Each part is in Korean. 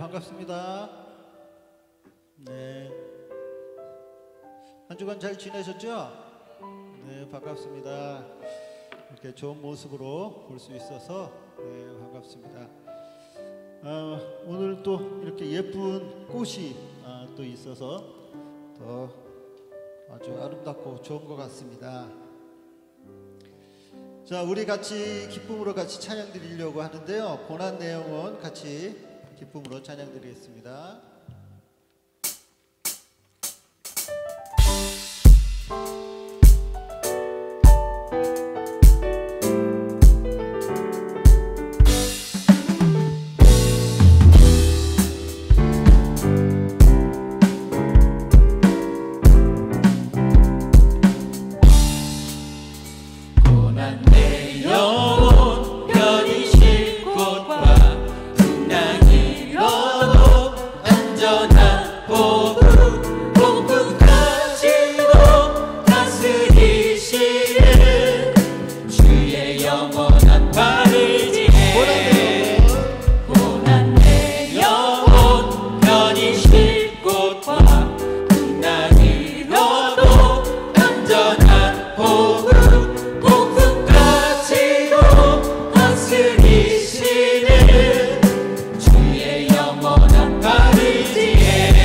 반갑습니다. 네, 한 주간 잘 지내셨죠? 네, 반갑습니다. 이렇게 좋은 모습으로 볼 수 있어서 네, 반갑습니다. 오늘 또 이렇게 예쁜 꽃이 또 있어서 더 아주 아름답고 좋은 것 같습니다. 자, 우리 같이 기쁨으로 같이 찬양 드리려고 하는데요. 고난 내용은 같이 기쁨으로 찬양 드리겠습니다. 주의 영원한 바르지에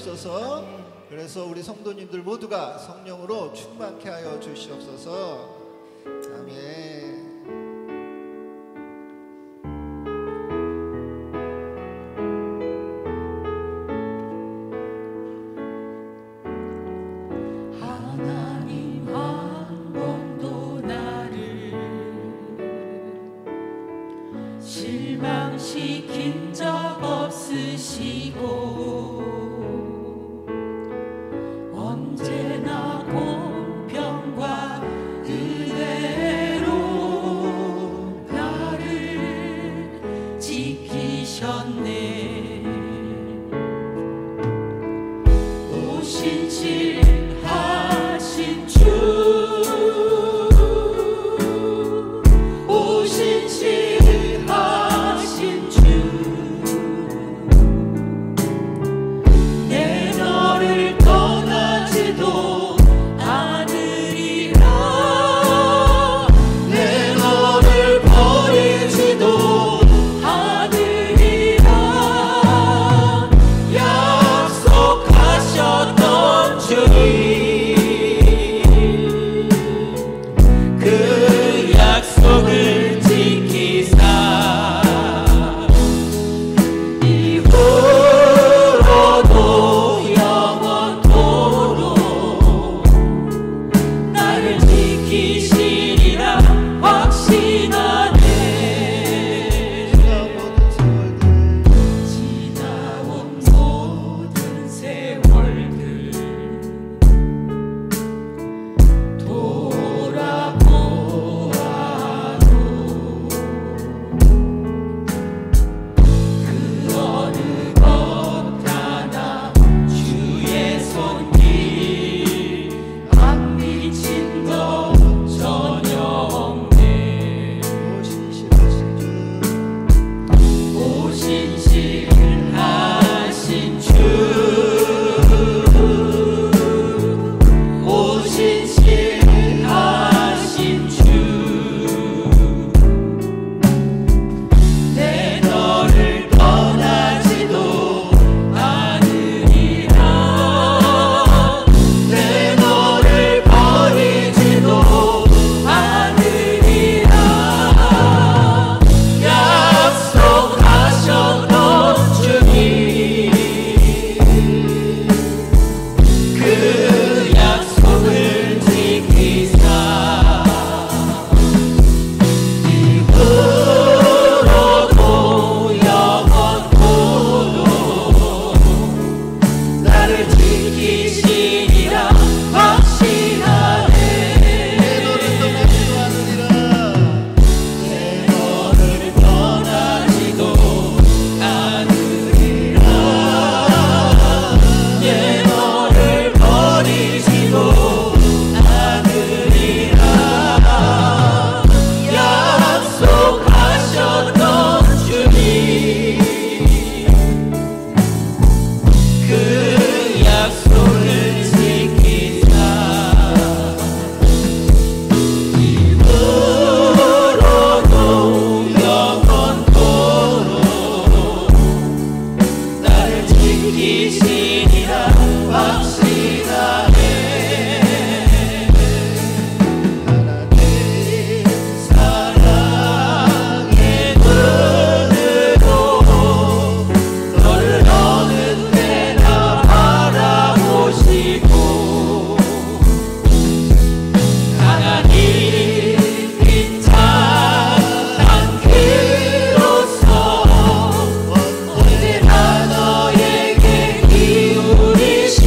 주시옵소서. 그래서 우리 성도님들 모두가 성령으로 충만케 하여 주시옵소서. 아멘. 하나님 한 번도 나를 실망시킨 적 없으시고 언제나 공평과 은혜로 나를 지키셨네. 오신실하신 주, 오신실하신 주, 내 너를 떠나지도 않으리라. 내 너를 버리지도 않으리라. 약속하셨던 주님, 그 약속을 지키사 이후로도 영원토록 나를 지키시리라 확신하네. 지나온 모든 세월들 돌아보아도 그 어느 것 하나 주의 손길 안 미친 것 전혀 없네. 오신실하신 주, 오신실하신 주, 내 너를 떠나지도 않으리라. 내 너를 버리지도 않으리라. 약속하셨던 주님, 그 약속을 지키사 이후로도 영원토록 나를 지키시리라 확신하네. 내 너를 떠나지도 않으리라. 내 너를 버리지도 않으리라. 약속하셨던 주님, 그 약속을 지키사 이후로도 영원토록 나를 지키시리라 확신하네. 하나님 사랑의 눈으로 너를 어느 때나 바라보시고 하나님 찬양 귀로서 언제나 너에게 기울이시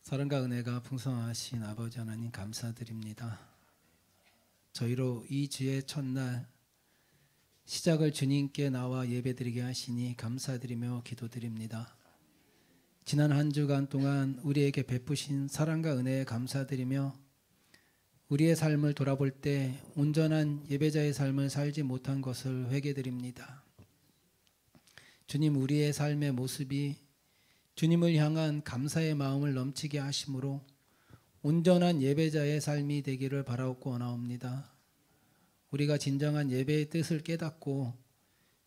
사랑과 은혜가 풍성하신 아버지 하나님 감사드립니다. 저희로 이 주의 첫날 시작을 주님께 나와 예배드리게 하시니 감사드리며 기도드립니다. 지난 한 주간 동안 우리에게 베푸신 사랑과 은혜에 감사드리며 우리의 삶을 돌아볼 때 온전한 예배자의 삶을 살지 못한 것을 회개드립니다. 주님, 우리의 삶의 모습이 주님을 향한 감사의 마음을 넘치게 하심으로 온전한 예배자의 삶이 되기를 바라옵고 원하옵니다. 우리가 진정한 예배의 뜻을 깨닫고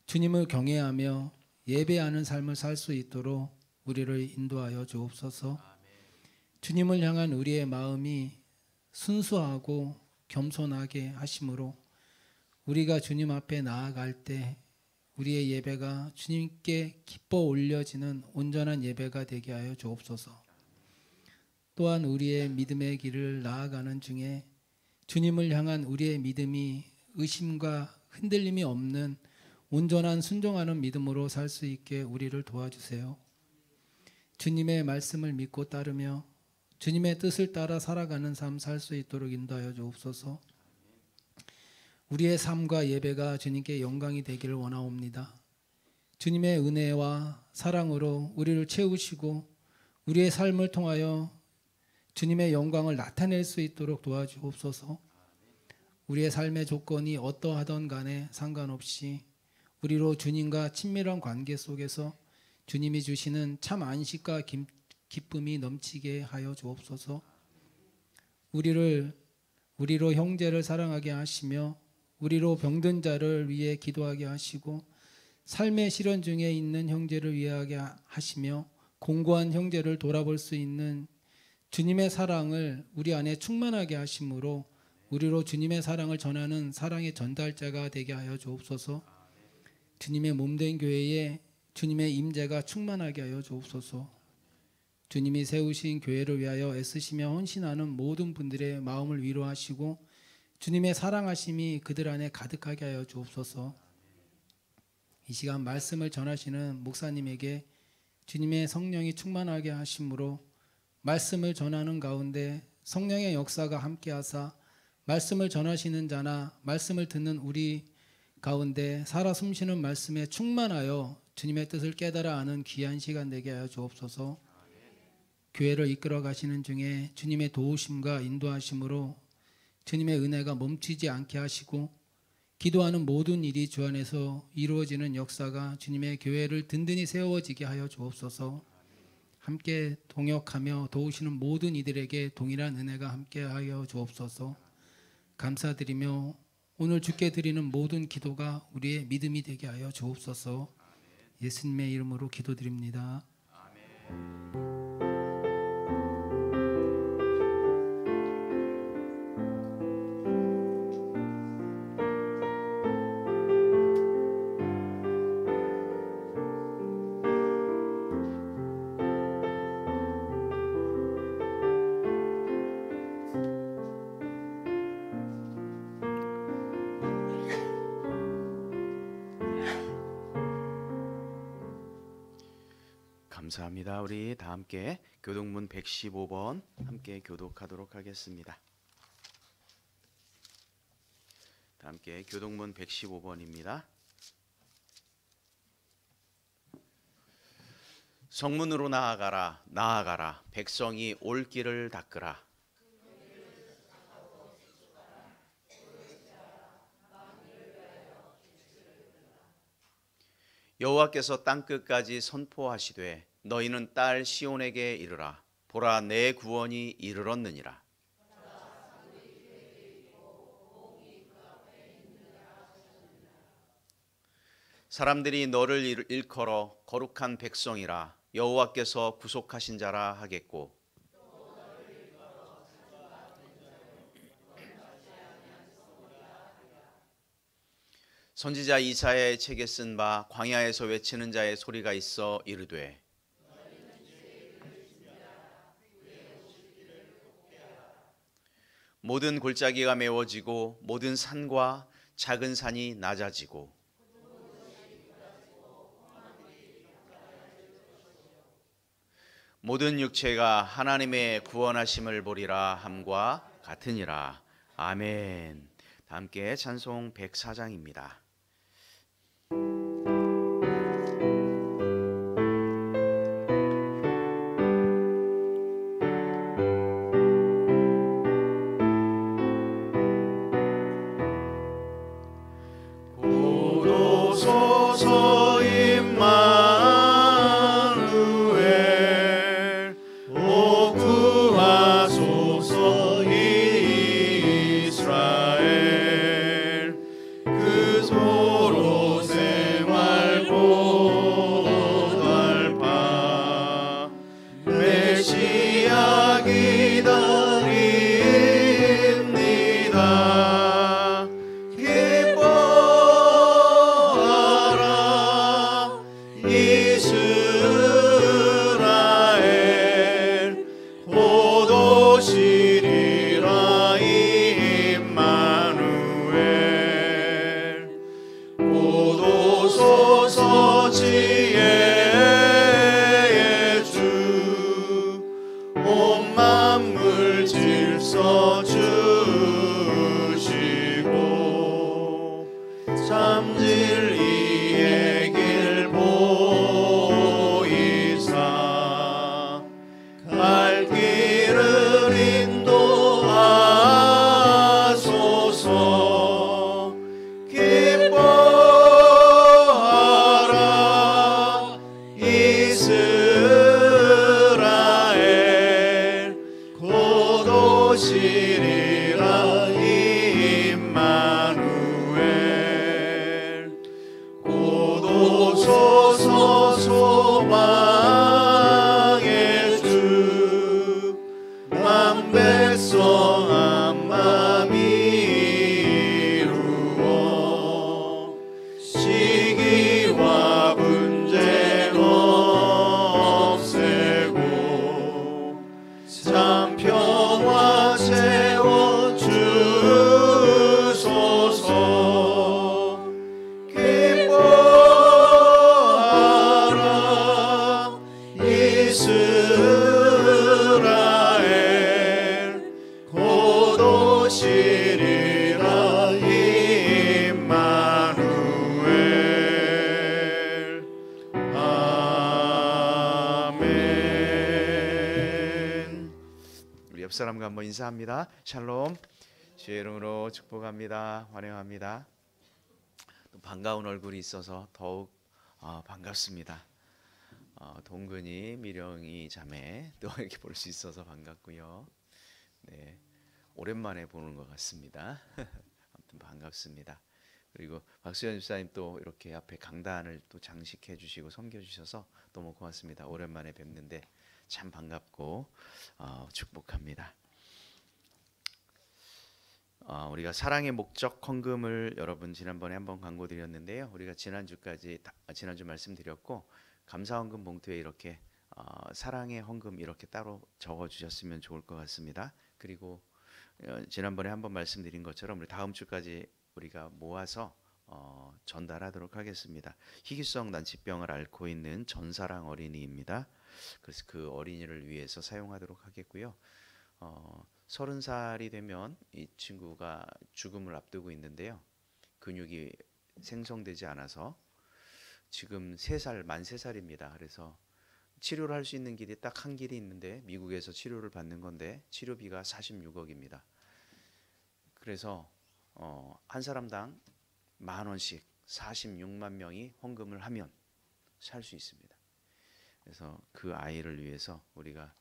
주님을 경외하며 예배하는 삶을 살 수 있도록 우리를 인도하여 주옵소서. 주님을 향한 우리의 마음이 순수하고 겸손하게 하심으로 우리가 주님 앞에 나아갈 때 우리의 예배가 주님께 기뻐 올려지는 온전한 예배가 되게 하여 주옵소서. 또한 우리의 믿음의 길을 나아가는 중에 주님을 향한 우리의 믿음이 의심과 흔들림이 없는 온전한 순종하는 믿음으로 살 수 있게 우리를 도와주세요. 주님의 말씀을 믿고 따르며 주님의 뜻을 따라 살아가는 삶 살 수 있도록 인도하여 주옵소서. 우리의 삶과 예배가 주님께 영광이 되기를 원하옵니다. 주님의 은혜와 사랑으로 우리를 채우시고 우리의 삶을 통하여 주님의 영광을 나타낼 수 있도록 도와주옵소서. 우리의 삶의 조건이 어떠하던 간에 상관없이 우리로 주님과 친밀한 관계 속에서 주님이 주시는 참 안식과 기쁨이 넘치게 하여 주옵소서. 우리로 형제를 사랑하게 하시며 우리로 병든 자를 위해 기도하게 하시고 삶의 시련 중에 있는 형제를 위하게 하시며 공고한 형제를 돌아볼 수 있는 주님의 사랑을 우리 안에 충만하게 하심으로 우리로 주님의 사랑을 전하는 사랑의 전달자가 되게 하여 주옵소서. 주님의 몸된 교회에 주님의 임재가 충만하게 하여 주옵소서. 주님이 세우신 교회를 위하여 애쓰시며 헌신하는 모든 분들의 마음을 위로하시고 주님의 사랑하심이 그들 안에 가득하게 하여 주옵소서. 이 시간 말씀을 전하시는 목사님에게 주님의 성령이 충만하게 하심으로 말씀을 전하는 가운데 성령의 역사가 함께하사 말씀을 전하시는 자나 말씀을 듣는 우리 가운데 살아 숨쉬는 말씀에 충만하여 주님의 뜻을 깨달아 아는 귀한 시간 되게 하여 주옵소서. 교회를 이끌어 가시는 중에 주님의 도우심과 인도하심으로 주님의 은혜가 멈추지 않게 하시고 기도하는 모든 일이 주 안에서 이루어지는 역사가 주님의 교회를 든든히 세워지게 하여 주옵소서. 함께 동역하며 도우시는 모든 이들에게 동일한 은혜가 함께 하여 주옵소서. 감사드리며 오늘 주께 드리는 모든 기도가 우리의 믿음이 되게 하여 주옵소서. 예수님의 이름으로 기도드립니다. 감사합니다. 우리 다 함께 교독문 115번 함께 교독하도록 하겠습니다. 다 함께 교독문 115번입니다. 성문으로 나아가라, 나아가라. 백성이 올 길을 닦으라. 여호와께서 땅끝까지 선포하시되 너희는 딸 시온에게 이르라. 보라, 내 구원이 이르렀느니라. 사람들이 너를 일컬어 거룩한 백성이라 여호와께서 구속하신 자라 하겠고, 선지자 이사야의 책에 쓴 바 광야에서 외치는 자의 소리가 있어 이르되 모든 골짜기가 메워지고 모든 산과 작은 산이 낮아지고 모든 육체가 하나님의 구원하심을 보리라 함과 같으니라. 아멘. 다 함께 찬송 104장입니다. 고도소서 임마누엘 오 구하소서 이스라엘 그 도로 생활 고달파 메시아 기다립니다. 기뻐하라 이스라엘 곧 오시리라 임마누엘 곧 오소서 지혜의 주 온 만물 질서 주시고 참 진리의 길 보이사 갈 길을 인도하소서. 기뻐하라 이스라엘 곧 오시리라 임마누엘 곧 오소서 소망의 주 만 백성 한 맘 이루어 시기와 분쟁 없애고 참 평화 채워 주소서. 기뻐하라 이스라엘 곧 오시리라 임마누엘. 아멘. 우리 옆 사람과 한번 인사합니다. 샬롬. 주의 이름으로 축복합니다. 환영합니다. 또 반가운 얼굴이 있어서 더욱 반갑습니다. 동근이, 미령이 자매 또 이렇게 볼 수 있어서 반갑고요. 네, 오랜만에 보는 것 같습니다. 아무튼 반갑습니다. 그리고 박수현 집사님 또 이렇게 앞에 강단을 또 장식해 주시고 섬겨 주셔서 너무 고맙습니다. 오랜만에 뵙는데 참 반갑고 축복합니다. 우리가 사랑의 목적 헌금을 여러분 지난번에 한번 광고 드렸는데요. 우리가 지난주 말씀드렸고 감사 헌금 봉투에 이렇게 사랑의 헌금 이렇게 따로 적어 주셨으면 좋을 것 같습니다. 그리고 지난번에 한번 말씀드린 것처럼 우리 다음 주까지 우리가 모아서 전달하도록 하겠습니다. 희귀성 난치병을 앓고 있는 전사랑 어린이입니다. 그래서 그 어린이를 위해서 사용하도록 하겠고요. 30살이 되면 이 친구가 죽음을 앞두고 있는데요. 근육이 생성되지 않아서 지금 만 3살입니다. 그래서 치료를 할 수 있는 길이 딱 한 길이 있는데 미국에서 치료를 받는 건데 치료비가 46억입니다. 그래서 한 사람당 10,000원씩 46만 명이 헌금을 하면 살 수 있습니다. 그래서 그 아이를 위해서 우리가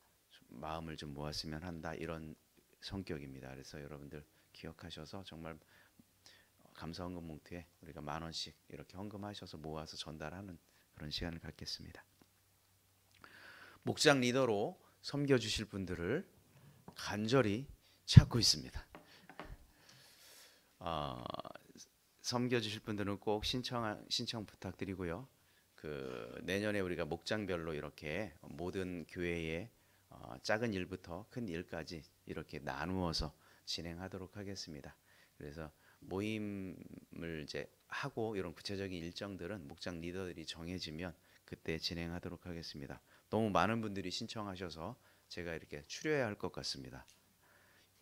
마음을 좀 모았으면 한다 이런 성격입니다. 그래서 여러분들 기억하셔서 정말 감사 헌금 봉투에 우리가 10,000원씩 이렇게 헌금하셔서 모아서 전달하는 그런 시간을 갖겠습니다. 목장 리더로 섬겨주실 분들을 간절히 찾고 있습니다. 섬겨주실 분들은 꼭 신청 부탁드리고요. 내년에 우리가 목장별로 이렇게 모든 교회의 작은 일부터 큰 일까지 이렇게 나누어서 진행하도록 하겠습니다. 그래서 모임을 이제 하고 이런 구체적인 일정들은 목장 리더들이 정해지면 그때 진행하도록 하겠습니다. 너무 많은 분들이 신청하셔서 제가 이렇게 추려야 할 것 같습니다.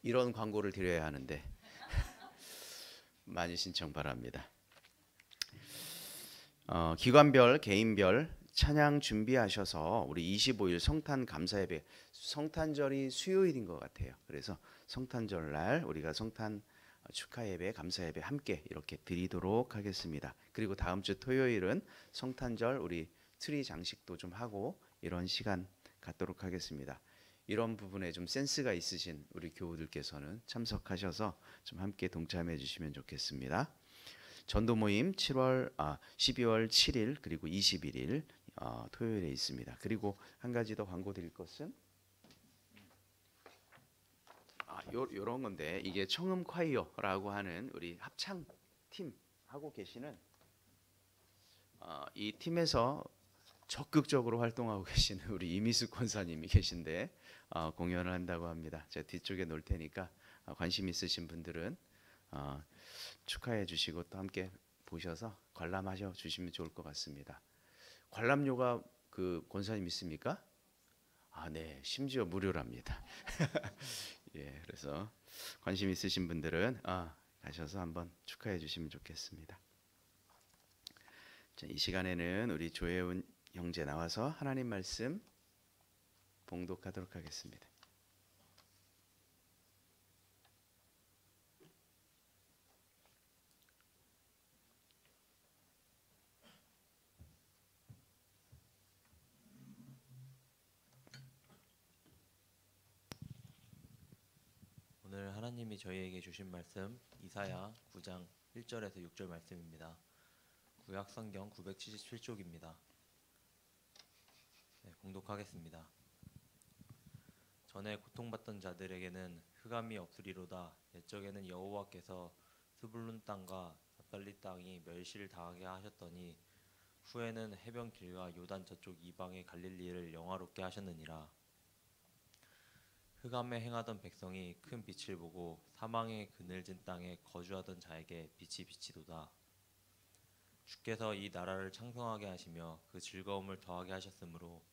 이런 광고를 드려야 하는데 많이 신청 바랍니다. 기관별, 개인별 찬양 준비하셔서 우리 25일 성탄 감사예배, 성탄절이 수요일인 것 같아요. 그래서 성탄절 날 우리가 성탄 축하예배, 감사예배 함께 이렇게 드리도록 하겠습니다. 그리고 다음 주 토요일은 성탄절 우리 트리 장식도 좀 하고 이런 시간 갖도록 하겠습니다. 이런 부분에 좀 센스가 있으신 우리 교우들께서는 참석하셔서 좀 함께 동참해 주시면 좋겠습니다. 전도 모임 12월 7일 그리고 21일 토요일에 있습니다. 그리고 한 가지 더 광고 드릴 것은 요런 건데, 이게 청음 콰이어라고 하는 우리 합창 팀 하고 계시는 이 팀에서 적극적으로 활동하고 계시는 우리 이미숙 권사님이 계신데 공연을 한다고 합니다. 제가 뒤쪽에 놓을 테니까 관심 있으신 분들은 축하해 주시고 또 함께 보셔서 관람하셔 주시면 좋을 것 같습니다. 관람료가 그 권사님 있습니까? 네, 심지어 무료랍니다. 예, 그래서 관심 있으신 분들은 가셔서 한번 축하해 주시면 좋겠습니다. 자, 이 시간에는 우리 조혜훈 형제 나와서 하나님 말씀 봉독하도록 하겠습니다. 오늘 하나님이 저희에게 주신 말씀 이사야 9장 1절에서 6절 말씀입니다. 구약 성경 977쪽입니다. 네, 공독하겠습니다. 전에 고통받던 자들에게는 흑암이 없으리로다. 옛적에는 여호와께서 스불룬 땅과 납달리 땅이 멸시를 당하게 하셨더니 후에는 해변 길과 요단 저쪽 이방의 갈릴리를 영화롭게 하셨느니라. 흑암에 행하던 백성이 큰 빛을 보고 사망의 그늘진 땅에 거주하던 자에게 빛이 비치도다. 주께서 이 나라를 창성하게 하시며 그 즐거움을 더하게 하셨으므로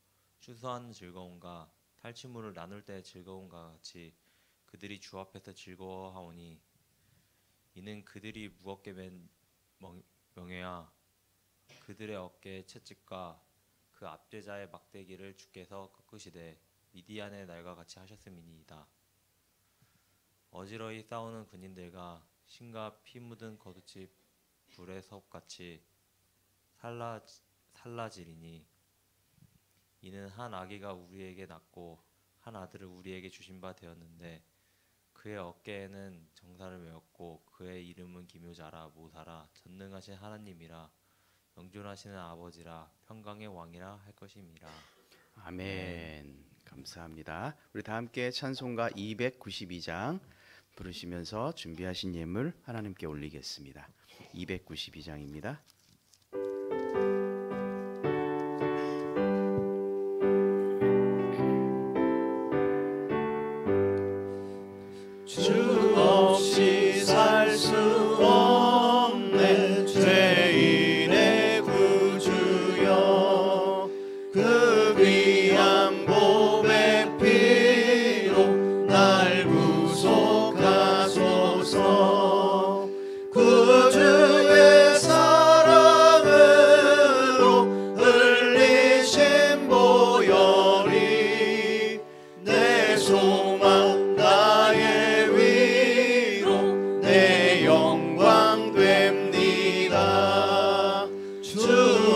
추수한 즐거움과 탈취물을 나눌 때의 즐거움과 같이 그들이 주 앞에서 즐거워하오니 이는 그들이 무겁게 맨 명예와 그들의 어깨의 채찍과 그 압제자의 막대기를 주께서 꺾으시되 미디안의 날과 같이 하셨음이니이다. 어지러이 싸우는 군인들과 신과 피 묻은 거두집 불의 섭같이 살라지리니 이는 한 아기가 우리에게 낳고 한 아들을 우리에게 주신 바 되었는데 그의 어깨에는 정사를 메었고 그의 이름은 기묘자라 모사라 전능하신 하나님이라 영존하시는 아버지라 평강의 왕이라 할 것임이라. 아멘. 감사합니다. 우리 다 함께 찬송가 292장 부르시면서 준비하신 예물 하나님께 올리겠습니다. 292장입니다. 주 없이 살 수 없네 죄인의 구주여 그 귀한 보배 피로 날 구속하소서 구주의 사랑으로 흘리신 보혈이 내 소망 나의 위로 내 영광 됩니다. 주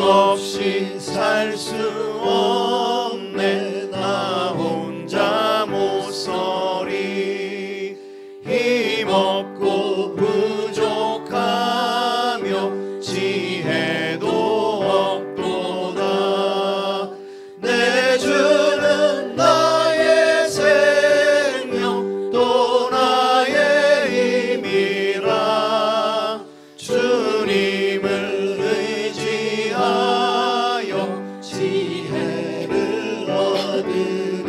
없이 살 수 없네 나 혼자 못 서리 힘없고 부족하며 지혜도 없도다. 내 주는 나의 생명 또 나의 힘이라 주님을 의지하여 지혜를 얻으리.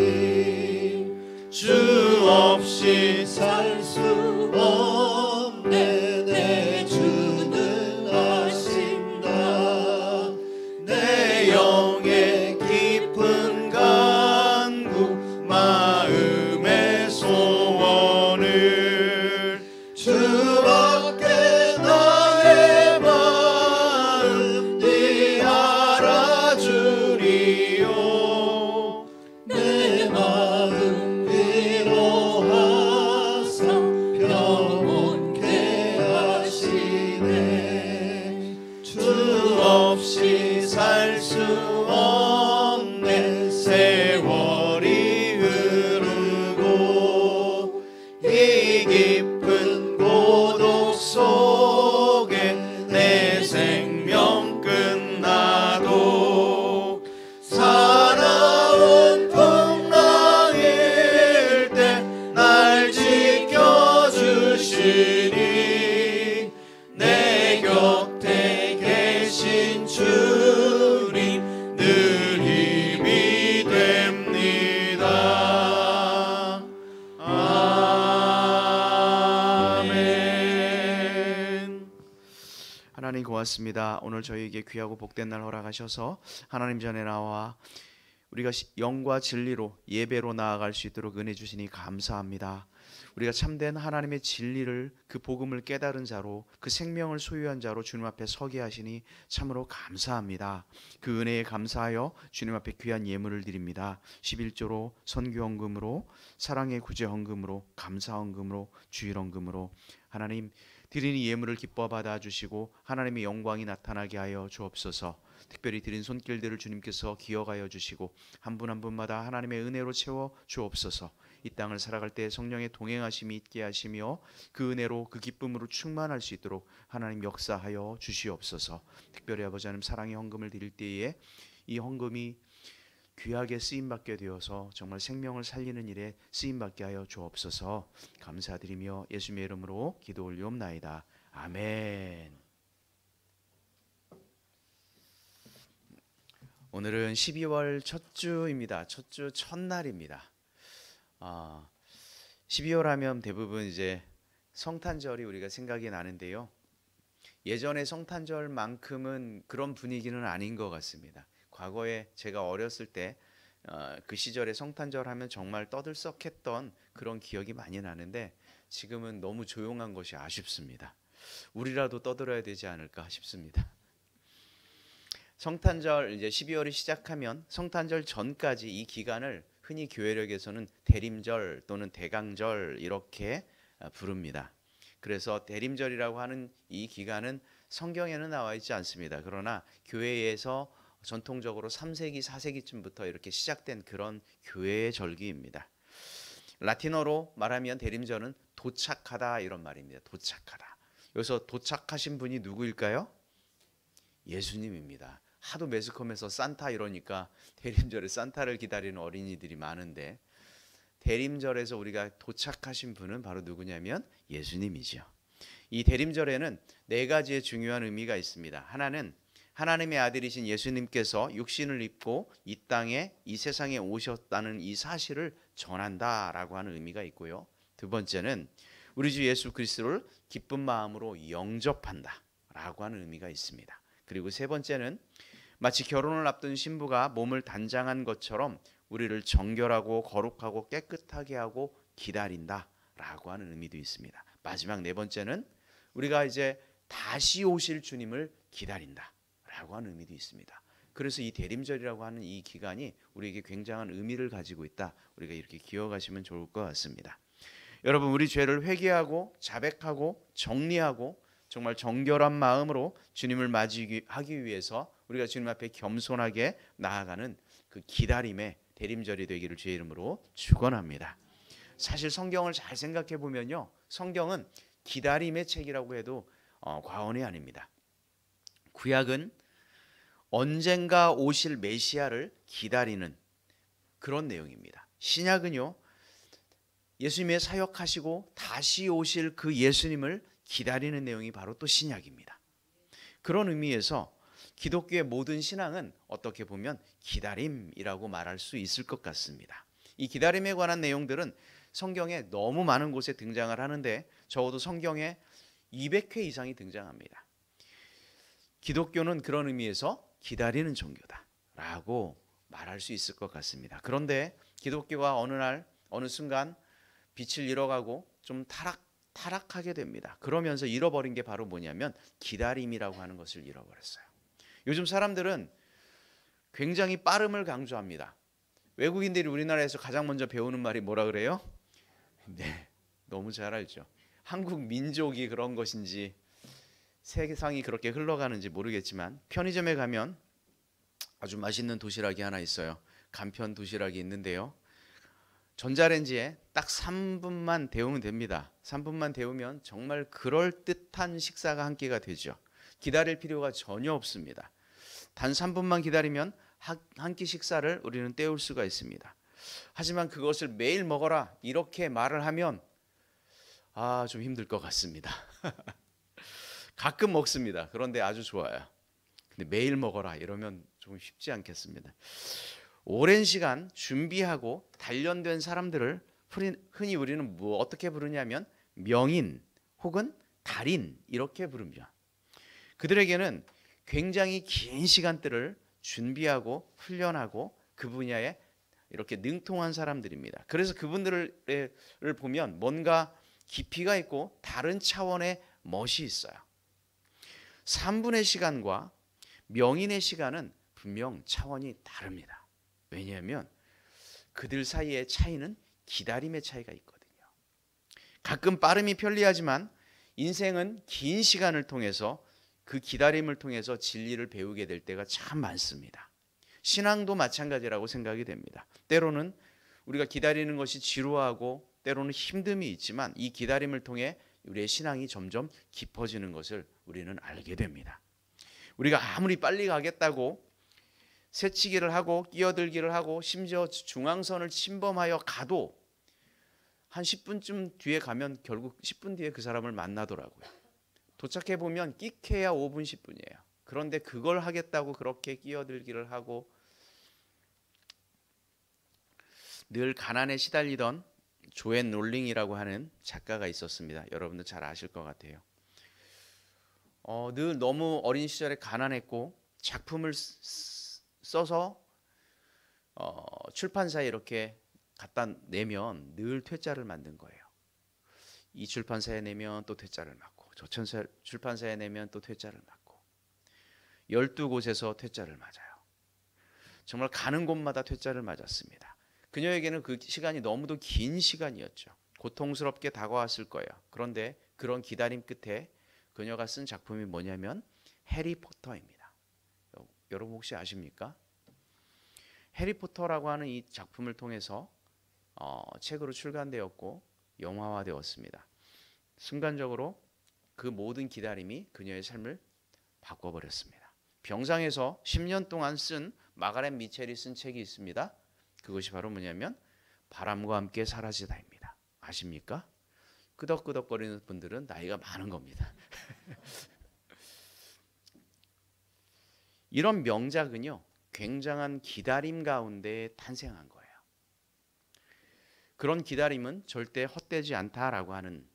주 없이 살 수 없네 내 주는 아신다. 내 영이 고맙습니다. 오늘 저희에게 귀하고 복된 날 허락하셔서 하나님 전에 나와 우리가 영과 진리로 예배로 나아갈 수 있도록 은혜 주시니 감사합니다. 우리가 참된 하나님의 진리를, 그 복음을 깨달은 자로, 그 생명을 소유한 자로 주님 앞에 서게 하시니 참으로 감사합니다. 그 은혜에 감사하여 주님 앞에 귀한 예물을 드립니다. 11조로, 선교헌금으로, 사랑의 구제 헌금으로, 감사 헌금으로, 주일 헌금으로 하나님 드리는 예물을 기뻐 받아주시고 하나님의 영광이 나타나게 하여 주옵소서. 특별히 드린 손길들을 주님께서 기억하여 주시고 한 분 한 분마다 하나님의 은혜로 채워 주옵소서. 이 땅을 살아갈 때 성령의 동행하심이 있게 하시며 그 은혜로 그 기쁨으로 충만할 수 있도록 하나님 역사하여 주시옵소서. 특별히 아버지 하나님 사랑의 헌금을 드릴 때에 이 헌금이 귀하게 쓰임받게 되어서 정말 생명을 살리는 일에 쓰임받게 하여 주옵소서. 감사드리며 예수님의 이름으로 기도 올리옵나이다. 아멘. 오늘은 12월 첫 주입니다. 첫 주 첫날입니다. 12월 하면 대부분 이제 성탄절이 우리가 생각이 나는데요. 예전의 성탄절만큼은 그런 분위기는 아닌 것 같습니다. 과거에 제가 어렸을 때 그 시절에 성탄절 하면 정말 떠들썩했던 그런 기억이 많이 나는데 지금은 너무 조용한 것이 아쉽습니다. 우리라도 떠들어야 되지 않을까 싶습니다. 성탄절 이제 12월이 시작하면 성탄절 전까지 이 기간을 흔히 교회력에서는 대림절 또는 대강절 이렇게 부릅니다. 그래서 대림절이라고 하는 이 기간은 성경에는 나와 있지 않습니다. 그러나 교회에서 전통적으로 3세기, 4세기쯤부터 이렇게 시작된 그런 교회의 절기입니다. 라틴어로 말하면 대림절은 도착하다 이런 말입니다. 도착하다. 여기서 도착하신 분이 누구일까요? 예수님입니다. 하도 매스컴에서 산타 이러니까 대림절에 산타를 기다리는 어린이들이 많은데 대림절에서 우리가 도착하신 분은 바로 누구냐면 예수님이죠. 이 대림절에는 네 가지의 중요한 의미가 있습니다. 하나는 하나님의 아들이신 예수님께서 육신을 입고 이 땅에 이 세상에 오셨다는 이 사실을 전한다라고 하는 의미가 있고요. 두 번째는 우리 주 예수 그리스도를 기쁜 마음으로 영접한다라고 하는 의미가 있습니다. 그리고 세 번째는 마치 결혼을 앞둔 신부가 몸을 단장한 것처럼 우리를 정결하고 거룩하고 깨끗하게 하고 기다린다라고 하는 의미도 있습니다. 마지막 네 번째는 우리가 이제 다시 오실 주님을 기다린다라고 하는 의미도 있습니다. 그래서 이 대림절이라고 하는 이 기간이 우리에게 굉장한 의미를 가지고 있다. 우리가 이렇게 기억하시면 좋을 것 같습니다. 여러분, 우리 죄를 회개하고 자백하고 정리하고 정말 정결한 마음으로 주님을 맞이하기 위해서 우리가 주님 앞에 겸손하게 나아가는 그 기다림의 대림절이 되기를 주의 이름으로 축원합니다. 사실 성경을 잘 생각해 보면요, 성경은 기다림의 책이라고 해도 과언이 아닙니다. 구약은 언젠가 오실 메시아를 기다리는 그런 내용입니다. 신약은요, 예수님의 사역하시고 다시 오실 그 예수님을 기다리는 내용이 바로 또 신약입니다. 그런 의미에서 기독교의 모든 신앙은 어떻게 보면 기다림이라고 말할 수 있을 것 같습니다. 이 기다림에 관한 내용들은 성경에 너무 많은 곳에 등장을 하는데 적어도 성경에 200회 이상이 등장합니다. 기독교는 그런 의미에서 기다리는 종교다라고 말할 수 있을 것 같습니다. 그런데 기독교가 어느 날 어느 순간 빛을 잃어가고 좀 타락하게 됩니다. 그러면서 잃어버린 게 바로 뭐냐면 기다림이라고 하는 것을 잃어버렸어요. 요즘 사람들은 굉장히 빠름을 강조합니다. 외국인들이 우리나라에서 가장 먼저 배우는 말이 뭐라 그래요? 네, 너무 잘 알죠. 한국 민족이 그런 것인지 세상이 그렇게 흘러가는지 모르겠지만 편의점에 가면 아주 맛있는 도시락이 하나 있어요. 간편 도시락이 있는데요. 전자레인지에 딱 3분만 데우면 됩니다. 3분만 데우면 정말 그럴듯한 식사가 한 끼가 되죠. 기다릴 필요가 전혀 없습니다. 단 3분만 기다리면 한 끼 식사를 우리는 때울 수가 있습니다. 하지만 그것을 매일 먹어라 이렇게 말을 하면 좀 힘들 것 같습니다. 가끔 먹습니다. 그런데 아주 좋아요. 근데 매일 먹어라 이러면 좀 쉽지 않겠습니다. 오랜 시간 준비하고 단련된 사람들을 흔히 우리는 어떻게 부르냐면 명인 혹은 달인 이렇게 부릅니다. 그들에게는 굉장히 긴 시간들을 준비하고 훈련하고 그 분야에 이렇게 능통한 사람들입니다. 그래서 그분들을 보면 뭔가 깊이가 있고 다른 차원의 멋이 있어요. 3분의 시간과 명인의 시간은 분명 차원이 다릅니다. 왜냐하면 그들 사이의 차이는 기다림의 차이가 있거든요. 가끔 빠름이 편리하지만 인생은 긴 시간을 통해서 그 기다림을 통해서 진리를 배우게 될 때가 참 많습니다. 신앙도 마찬가지라고 생각이 됩니다. 때로는 우리가 기다리는 것이 지루하고 때로는 힘듦이 있지만 이 기다림을 통해 우리의 신앙이 점점 깊어지는 것을 우리는 알게 됩니다. 우리가 아무리 빨리 가겠다고 새치기를 하고 끼어들기를 하고 심지어 중앙선을 침범하여 가도 한 10분쯤 뒤에 가면 결국 10분 뒤에 그 사람을 만나더라고요. 도착해 보면 끼케야 5분 10분이에요. 그런데 그걸 하겠다고 그렇게 끼어들기를 하고 늘 가난에 시달리던 조앤 롤링이라고 하는 작가가 있었습니다. 여러분들 잘 아실 것 같아요. 늘 너무 어린 시절에 가난했고 작품을 써서 출판사에 이렇게 갖다 내면 늘 퇴짜를 만든 거예요. 이 출판사에 내면 또 퇴짜를 맞고 저 출판사에 내면 또 퇴짜를 맞고 12곳에서 퇴짜를 맞아요. 정말 가는 곳마다 퇴짜를 맞았습니다. 그녀에게는 그 시간이 너무도 긴 시간이었죠. 고통스럽게 다가왔을 거예요. 그런데 그런 기다림 끝에 그녀가 쓴 작품이 뭐냐면 해리포터입니다. 여러분 혹시 아십니까? 해리포터라고 하는 이 작품을 통해서 책으로 출간되었고 영화화되었습니다. 순간적으로 그 모든 기다림이 그녀의 삶을 바꿔버렸습니다. 병상에서 10년 동안 쓴 마가렛 미첼이 쓴 책이 있습니다. 그것이 바로 뭐냐면 바람과 함께 사라지다입니다. 아십니까? 끄덕끄덕거리는 분들은 나이가 많은 겁니다. 이런 명작은요, 굉장한 기다림 가운데 탄생한 거예요. 그런 기다림은 절대 헛되지 않다라고 하는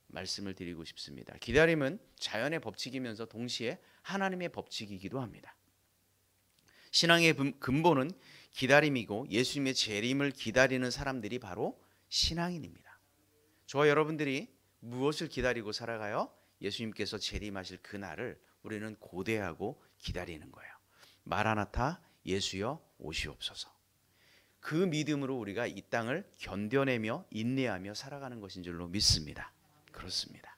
말씀을 드리고 싶습니다. 기다림은 자연의 법칙이면서 동시에 하나님의 법칙이기도 합니다. 신앙의 근본은 기다림이고 예수님의 재림을 기다리는 사람들이 바로 신앙인입니다. 저와 여러분들이 무엇을 기다리고 살아가요? 예수님께서 재림하실 그날을 우리는 고대하고 기다리는 거예요. 마라나타 예수여 오시옵소서. 그 믿음으로 우리가 이 땅을 견뎌내며 인내하며 살아가는 것인 줄로 믿습니다. 그렇습니다.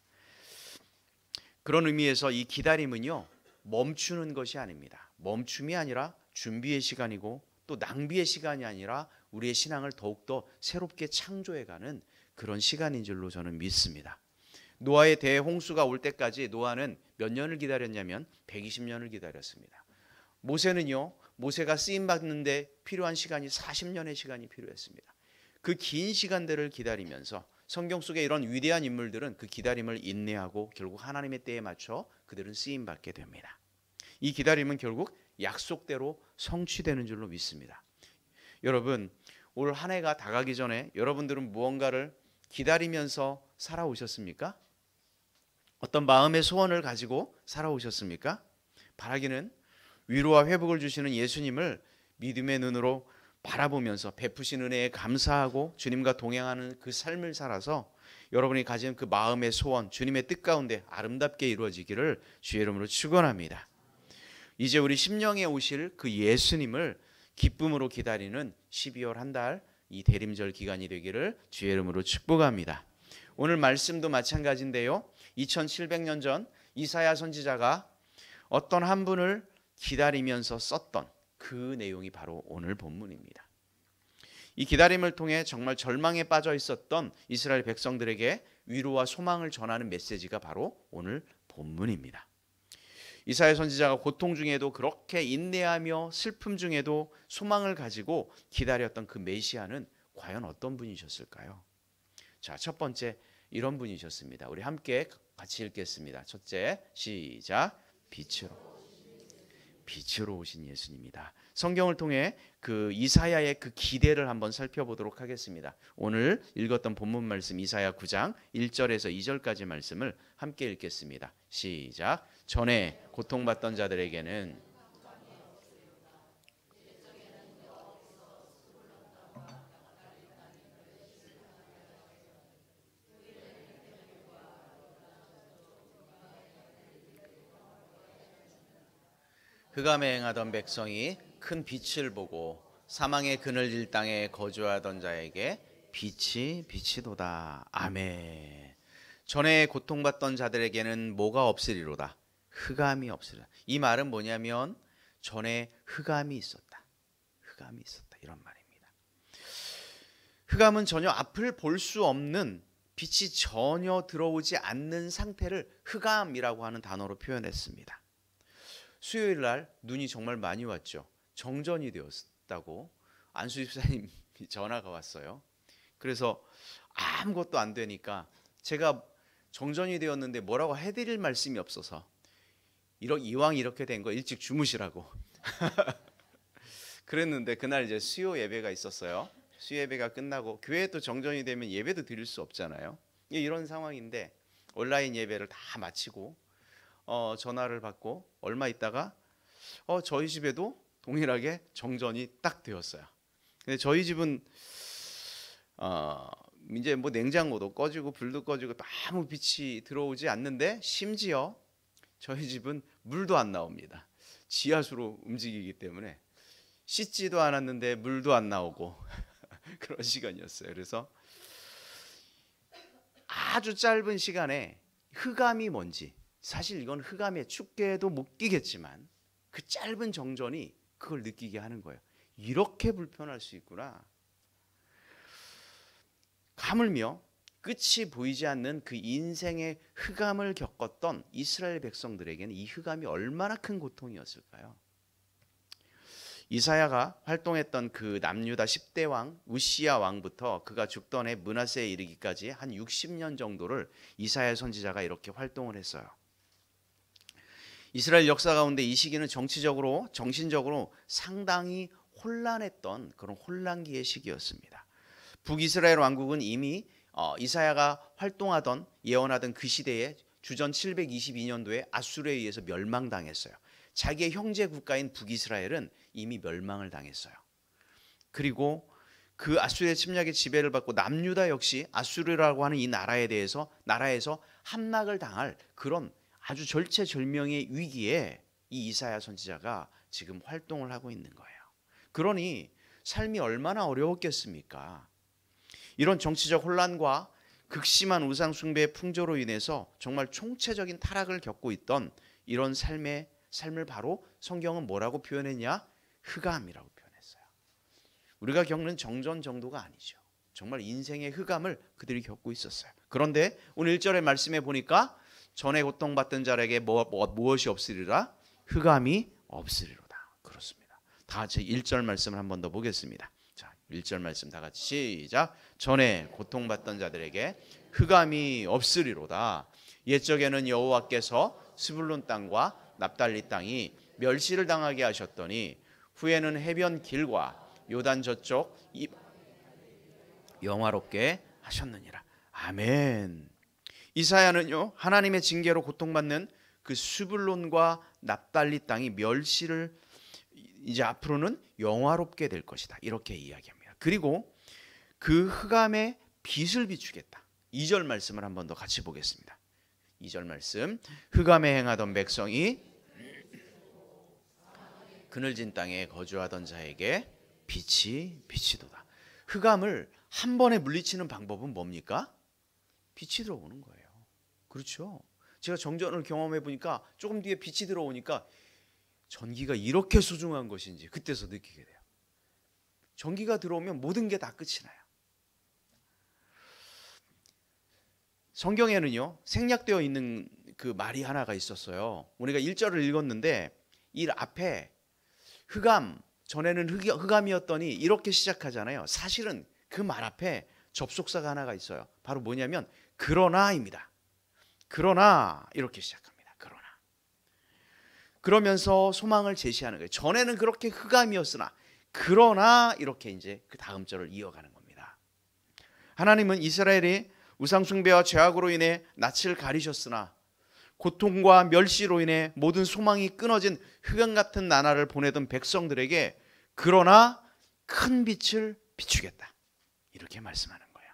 그런 의미에서 이 기다림은요, 멈추는 것이 아닙니다. 멈춤이 아니라 준비의 시간이고 또 낭비의 시간이 아니라 우리의 신앙을 더욱더 새롭게 창조해가는 그런 시간인 줄로 저는 믿습니다. 노아의 대홍수가 올 때까지 노아는 몇 년을 기다렸냐면 120년을 기다렸습니다. 모세는요, 모세가 쓰임 받는데 필요한 시간이 40년의 시간이 필요했습니다. 그 긴 시간들을 기다리면서 성경 속에 이런 위대한 인물들은 그 기다림을 인내하고 결국 하나님의 때에 맞춰 그들은 쓰임 받게 됩니다. 이 기다림은 결국 약속대로 성취되는 줄로 믿습니다. 여러분, 올 한 해가 다가기 전에 여러분들은 무언가를 기다리면서 살아오셨습니까? 어떤 마음의 소원을 가지고 살아오셨습니까? 바라기는 위로와 회복을 주시는 예수님을 믿음의 눈으로 바라보면서 베푸신 은혜에 감사하고 주님과 동행하는 그 삶을 살아서 여러분이 가진 그 마음의 소원, 주님의 뜻 가운데 아름답게 이루어지기를 주의 이름으로 축원합니다. 이제 우리 심령에 오실 그 예수님을 기쁨으로 기다리는 12월 한 달 이 대림절 기간이 되기를 주의 이름으로 축복합니다. 오늘 말씀도 마찬가지인데요. 2700년 전 이사야 선지자가 어떤 한 분을 기다리면서 썼던 그 내용이 바로 오늘 본문입니다. 이 기다림을 통해 정말 절망에 빠져 있었던 이스라엘 백성들에게 위로와 소망을 전하는 메시지가 바로 오늘 본문입니다. 이사야 선지자가 고통 중에도 그렇게 인내하며 슬픔 중에도 소망을 가지고 기다렸던 그 메시아는 과연 어떤 분이셨을까요? 자, 첫 번째 이런 분이셨습니다. 우리 함께 같이 읽겠습니다. 첫째, 시작. 빛으로 오신 예수님이다. 성경을 통해 그 이사야의 그 기대를 한번 살펴보도록 하겠습니다. 오늘 읽었던 본문 말씀 이사야 9장 1절에서 2절까지 말씀을 함께 읽겠습니다. 시작. 전에 고통받던 자들에게는 흑암에 행하던 백성이 큰 빛을 보고 사망의 그늘질 땅에 거주하던 자에게 빛이 비치도다. 아멘. 전에 고통받던 자들에게는 뭐가 없으리로다? 흑암이 없으리라. 이 말은 뭐냐면 전에 흑암이 있었다. 흑암이 있었다. 이런 말입니다. 흑암은 전혀 앞을 볼 수 없는, 빛이 전혀 들어오지 않는 상태를 흑암이라고 하는 단어로 표현했습니다. 수요일 날 눈이 정말 많이 왔죠. 정전이 되었다고 안수 집사님이 전화가 왔어요. 그래서 아무것도 안 되니까 제가 정전이 되었는데 뭐라고 해드릴 말씀이 없어서 이왕 이렇게 된 거 일찍 주무시라고 그랬는데, 그날 이제 수요 예배가 있었어요. 수요 예배가 끝나고 교회에 또 정전이 되면 예배도 드릴 수 없잖아요. 이런 상황인데 온라인 예배를 다 마치고 전화를 받고 얼마 있다가 저희 집에도 동일하게 정전이 딱 되었어요. 근데 저희 집은 이제 뭐 냉장고도 꺼지고 불도 꺼지고 아무 빛이 들어오지 않는데, 심지어 저희 집은 물도 안 나옵니다. 지하수로 움직이기 때문에 씻지도 않았는데 물도 안 나오고 그런 시간이었어요. 그래서 아주 짧은 시간에 흑암이 뭔지, 사실 이건 흑암에 춥게도 못 끼겠지만 그 짧은 정전이 그걸 느끼게 하는 거예요. 이렇게 불편할 수 있구나. 가물며 끝이 보이지 않는 그 인생의 흑암을 겪었던 이스라엘 백성들에게는 이 흑암이 얼마나 큰 고통이었을까요? 이사야가 활동했던 그 남유다 10대 왕 우시야 왕부터 그가 죽던 해 므낫세에 이르기까지 한 60년 정도를 이사야 선지자가 이렇게 활동을 했어요. 이스라엘 역사 가운데 이 시기는 정치적으로, 정신적으로 상당히 혼란했던 그런 혼란기의 시기였습니다. 북이스라엘 왕국은 이미 이사야가 활동하던, 예언하던 그 시대에 주전 722년도에 아수르에 의해서 멸망당했어요. 자기의 형제 국가인 북이스라엘은 이미 멸망을 당했어요. 그리고 그 아수르의 침략의 지배를 받고 남유다 역시 아수르라고 하는 이 나라에서 함락을 당할 그런 아주 절체절명의 위기에 이 이사야 선지자가 지금 활동을 하고 있는 거예요. 그러니 삶이 얼마나 어려웠겠습니까? 이런 정치적 혼란과 극심한 우상 숭배의 풍조로 인해서 정말 총체적인 타락을 겪고 있던 이런 삶을 바로 성경은 뭐라고 표현했냐? 흑암이라고 표현했어요. 우리가 겪는 정전 정도가 아니죠. 정말 인생의 흑암을 그들이 겪고 있었어요. 그런데 오늘 1절의 말씀에 보니까 전에 고통받던 자에게 무엇이 없으리라? 흑암이 없으리로다. 그렇습니다. 다 같이 1절 말씀을 한 번 더 보겠습니다. 자, 1절 말씀 다 같이 시작. 전에 고통받던 자들에게 흑암이 없으리로다. 옛적에는 여호와께서 스불론 땅과 납달리 땅이 멸시를 당하게 하셨더니 후에는 해변 길과 요단 저쪽 영화롭게 하셨느니라. 아멘. 이사야는요, 하나님의 징계로 고통받는 그 스불론과 납달리 땅이 멸시를 이제 앞으로는 영화롭게 될 것이다, 이렇게 이야기합니다. 그리고 그 흑암에 빛을 비추겠다. 2절 말씀을 한 번 더 같이 보겠습니다. 2절 말씀. 흑암에 행하던 백성이 그늘진 땅에 거주하던 자에게 빛이 비치도다. 흑암을 한 번에 물리치는 방법은 뭡니까? 빛이 들어오는 거예요. 그렇죠? 제가 정전을 경험해 보니까 조금 뒤에 빛이 들어오니까 전기가 이렇게 소중한 것인지 그때서 느끼게 돼요. 전기가 들어오면 모든 게 다 끝이 나요. 성경에는요, 생략되어 있는 그 말이 하나가 있었어요. 우리가 1절을 읽었는데 이 앞에 흑암, 전에는 흑암이었더니 이렇게 시작하잖아요. 사실은 그 말 앞에 접속사가 하나가 있어요. 바로 뭐냐면 그러나입니다. 그러나 이렇게 시작합니다. 그러나. 그러면서 소망을 제시하는 거예요. 전에는 그렇게 흑암이었으나 그러나 이렇게 이제 그 다음 절을 이어가는 겁니다. 하나님은 이스라엘이 우상 숭배와 죄악으로 인해 낯을 가리셨으나 고통과 멸시로 인해 모든 소망이 끊어진 흑암 같은 나날을 보내던 백성들에게 그러나 큰 빛을 비추겠다. 이렇게 말씀하는 거예요.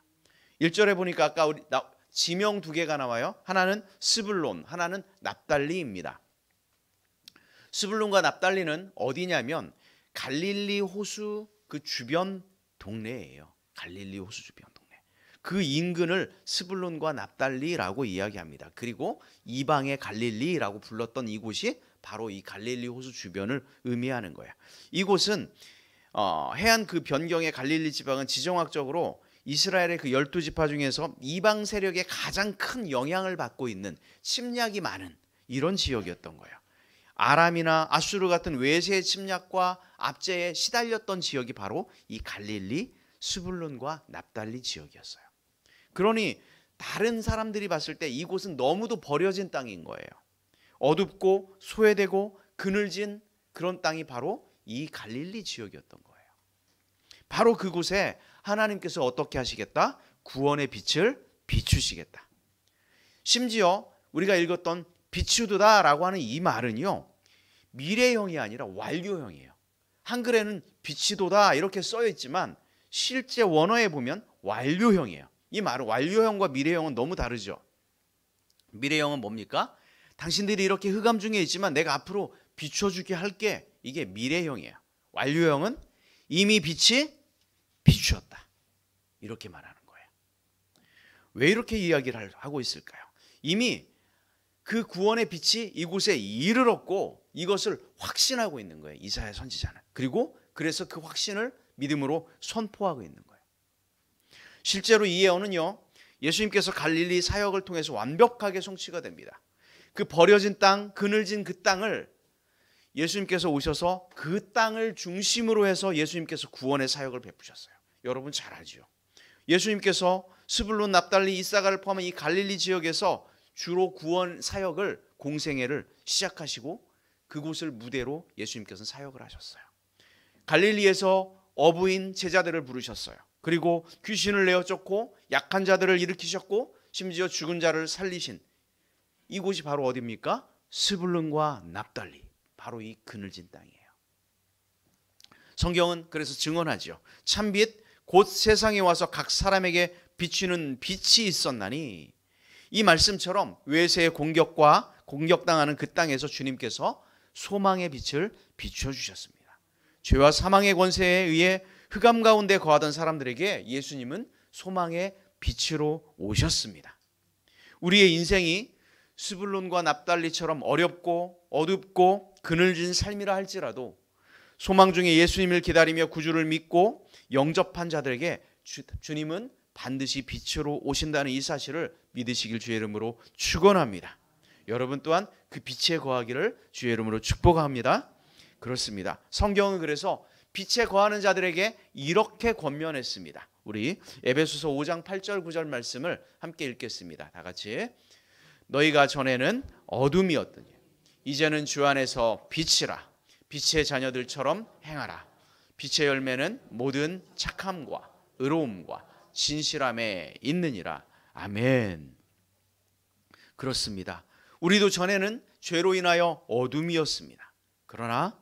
1절에 보니까 아까 우리 지명 두 개가 나와요. 하나는 스불론, 하나는 납달리입니다. 스불론과 납달리는 어디냐면 갈릴리 호수 그 주변 동네예요. 갈릴리 호수 주변 동네. 그 인근을 스불론과 납달리라고 이야기합니다. 그리고 이방의 갈릴리라고 불렀던 이곳이 바로 이 갈릴리 호수 주변을 의미하는 거예요. 이곳은 해안 그 변경의 갈릴리 지방은 지정학적으로 이스라엘의 그 12지파 중에서 이방 세력의 가장 큰 영향을 받고 있는 침략이 많은 이런 지역이었던 거예요. 아람이나 아수르 같은 외세의 침략과 압제에 시달렸던 지역이 바로 이 갈릴리, 스불론과 납달리 지역이었어요. 그러니 다른 사람들이 봤을 때 이곳은 너무도 버려진 땅인 거예요. 어둡고 소외되고 그늘진 그런 땅이 바로 이 갈릴리 지역이었던 거예요. 바로 그곳에 하나님께서 어떻게 하시겠다? 구원의 빛을 비추시겠다. 심지어 우리가 읽었던 비추드다라고 하는 이 말은요, 미래형이 아니라 완료형이에요. 한글에는 비치도다 이렇게 써 있지만 실제 원어에 보면 완료형이에요. 이 말은 완료형과 미래형은 너무 다르죠. 미래형은 뭡니까? 당신들이 이렇게 흑암 중에 있지만 내가 앞으로 비춰주게 할게. 이게 미래형이에요. 완료형은 이미 빛이 비추었다. 이렇게 말하는 거예요. 왜 이렇게 이야기를 하고 있을까요? 이미 그 구원의 빛이 이곳에 이르렀고 이것을 확신하고 있는 거예요. 이사야 선지자는. 그리고 그래서 그 확신을 믿음으로 선포하고 있는 거예요. 실제로 이 예언은요, 예수님께서 갈릴리 사역을 통해서 완벽하게 성취가 됩니다. 그 버려진 땅, 그늘진 그 땅을 예수님께서 오셔서 그 땅을 중심으로 해서 예수님께서 구원의 사역을 베푸셨어요. 여러분 잘 알죠. 예수님께서 스불론, 납달리, 이사가를 포함한 이 갈릴리 지역에서 주로 구원 사역을 공생애를 시작하시고 그곳을 무대로 예수님께서는 사역을 하셨어요. 갈릴리에서 어부인 제자들을 부르셨어요. 그리고 귀신을 내어 쫓고 약한 자들을 일으키셨고 심지어 죽은 자를 살리신 이곳이 바로 어디입니까? 스불론과 납달리, 바로 이 그늘진 땅이에요. 성경은 그래서 증언하죠. 참빛 곧 세상에 와서 각 사람에게 비추는 빛이 있었나니, 이 말씀처럼 외세의 공격과 공격당하는 그 땅에서 주님께서 소망의 빛을 비춰주셨습니다. 죄와 사망의 권세에 의해 흑암 가운데 거하던 사람들에게 예수님은 소망의 빛으로 오셨습니다. 우리의 인생이 스불론과 납달리처럼 어렵고 어둡고 그늘진 삶이라 할지라도 소망 중에 예수님을 기다리며 구주를 믿고 영접한 자들에게 주님은 반드시 빛으로 오신다는 이 사실을 믿으시길 주의 이름으로 축원합니다. 여러분 또한 그 빛에 거하기를 주의 이름으로 축복합니다. 그렇습니다. 성경은 그래서 빛에 거하는 자들에게 이렇게 권면했습니다. 우리 에베소서 5장 8절 9절 말씀을 함께 읽겠습니다. 다 같이. 너희가 전에는 어둠이었더니 이제는 주 안에서 빛이라. 빛의 자녀들처럼 행하라. 빛의 열매는 모든 착함과 의로움과 진실함에 있느니라. 아멘. 그렇습니다. 우리도 전에는 죄로 인하여 어둠이었습니다. 그러나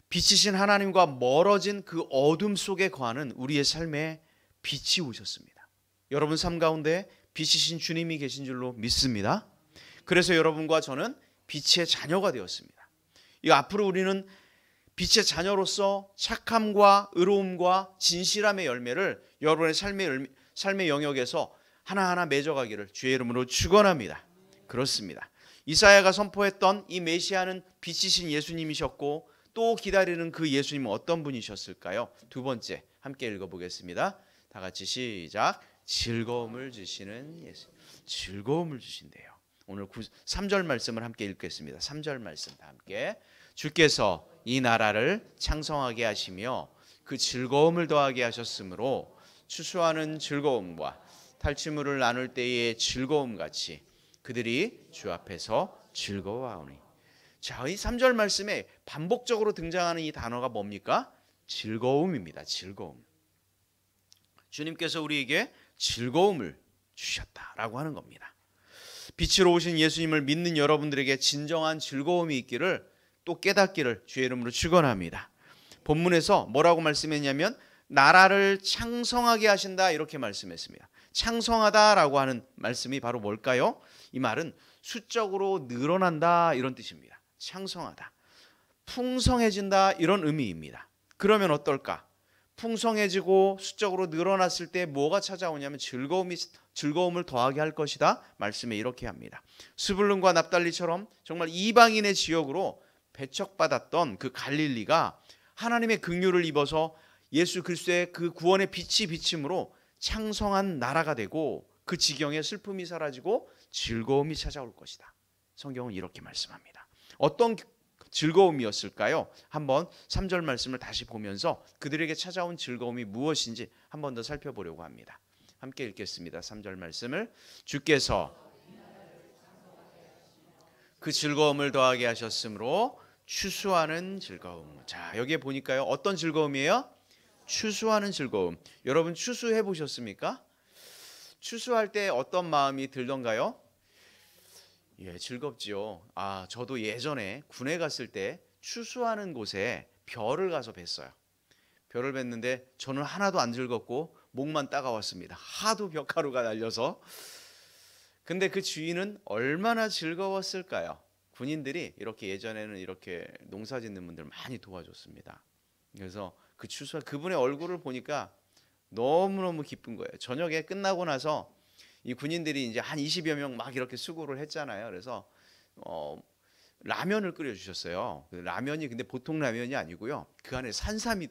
빛이신 하나님과 멀어진 그 어둠 속에 거하는 우리의 삶에 빛이 오셨습니다. 여러분 삶 가운데 빛이신 주님이 계신 줄로 믿습니다. 그래서 여러분과 저는 빛의 자녀가 되었습니다. 이 앞으로 우리는 빛의 자녀로서 착함과 의로움과 진실함의 열매를 여러분의 삶의 영역에서 하나하나 맺어가기를 주의 이름으로 축원합니다. 그렇습니다. 이사야가 선포했던 이 메시아는 빛이신 예수님이셨고 또 기다리는 그 예수님은 어떤 분이셨을까요? 두 번째 함께 읽어보겠습니다. 다 같이 시작. 즐거움을 주시는 예수. 즐거움을 주신대요. 오늘 3절 말씀을 함께 읽겠습니다. 3절 말씀 다 함께. 주께서 이 나라를 창성하게 하시며 그 즐거움을 더하게 하셨으므로 추수하는 즐거움과 탈취물을 나눌 때의 즐거움같이 그들이 주 앞에서 즐거워하오니. 자, 이 3절 말씀에 반복적으로 등장하는 이 단어가 뭡니까? 즐거움입니다. 즐거움. 주님께서 우리에게 즐거움을 주셨다라고 하는 겁니다. 빛으로 오신 예수님을 믿는 여러분들에게 진정한 즐거움이 있기를 또 깨닫기를 주의 이름으로 축원합니다. 본문에서 뭐라고 말씀했냐면 나라를 창성하게 하신다 이렇게 말씀했습니다. 창성하다라고 하는 말씀이 바로 뭘까요? 이 말은 수적으로 늘어난다 이런 뜻입니다. 창성하다, 풍성해진다 이런 의미입니다. 그러면 어떨까? 풍성해지고 수적으로 늘어났을 때 뭐가 찾아오냐면 즐거움을 더하게 할 것이다. 말씀에 이렇게 합니다. 스불룬과 납달리처럼 정말 이방인의 지역으로 배척받았던 그 갈릴리가 하나님의 긍휼을 입어서 예수 그리스도의 그 구원의 빛이 비침으로 창성한 나라가 되고 그 지경에 슬픔이 사라지고 즐거움이 찾아올 것이다. 성경은 이렇게 말씀합니다. 어떤 즐거움이었을까요? 한번 3절 말씀을 다시 보면서 그들에게 찾아온 즐거움이 무엇인지 한 번 더 살펴보려고 합니다. 함께 읽겠습니다. 3절 말씀을 주께서 그 즐거움을 더하게 하셨으므로 추수하는 즐거움. 자, 여기에 보니까요. 어떤 즐거움이에요? 추수하는 즐거움. 여러분 추수해 보셨습니까? 추수할 때 어떤 마음이 들던가요? 예, 즐겁지요. 저도 예전에 군에 갔을 때 추수하는 곳에 벼를 가서 뱄어요. 벼를 뱄는데 저는 하나도 안 즐겁고 목만 따가웠습니다. 하도 벼가루가 날려서. 근데 그 주인은 얼마나 즐거웠을까요? 군인들이 이렇게 예전에는 이렇게 농사 짓는 분들 많이 도와줬습니다. 그래서 그 추수할 그분의 얼굴을 보니까 너무너무 기쁜 거예요. 저녁에 끝나고 나서 이 군인들이 이제 한 20여 명 막 이렇게 수고를 했잖아요. 그래서 라면을 끓여 주셨어요. 라면이 근데 보통 라면이 아니고요. 그 안에 산삼이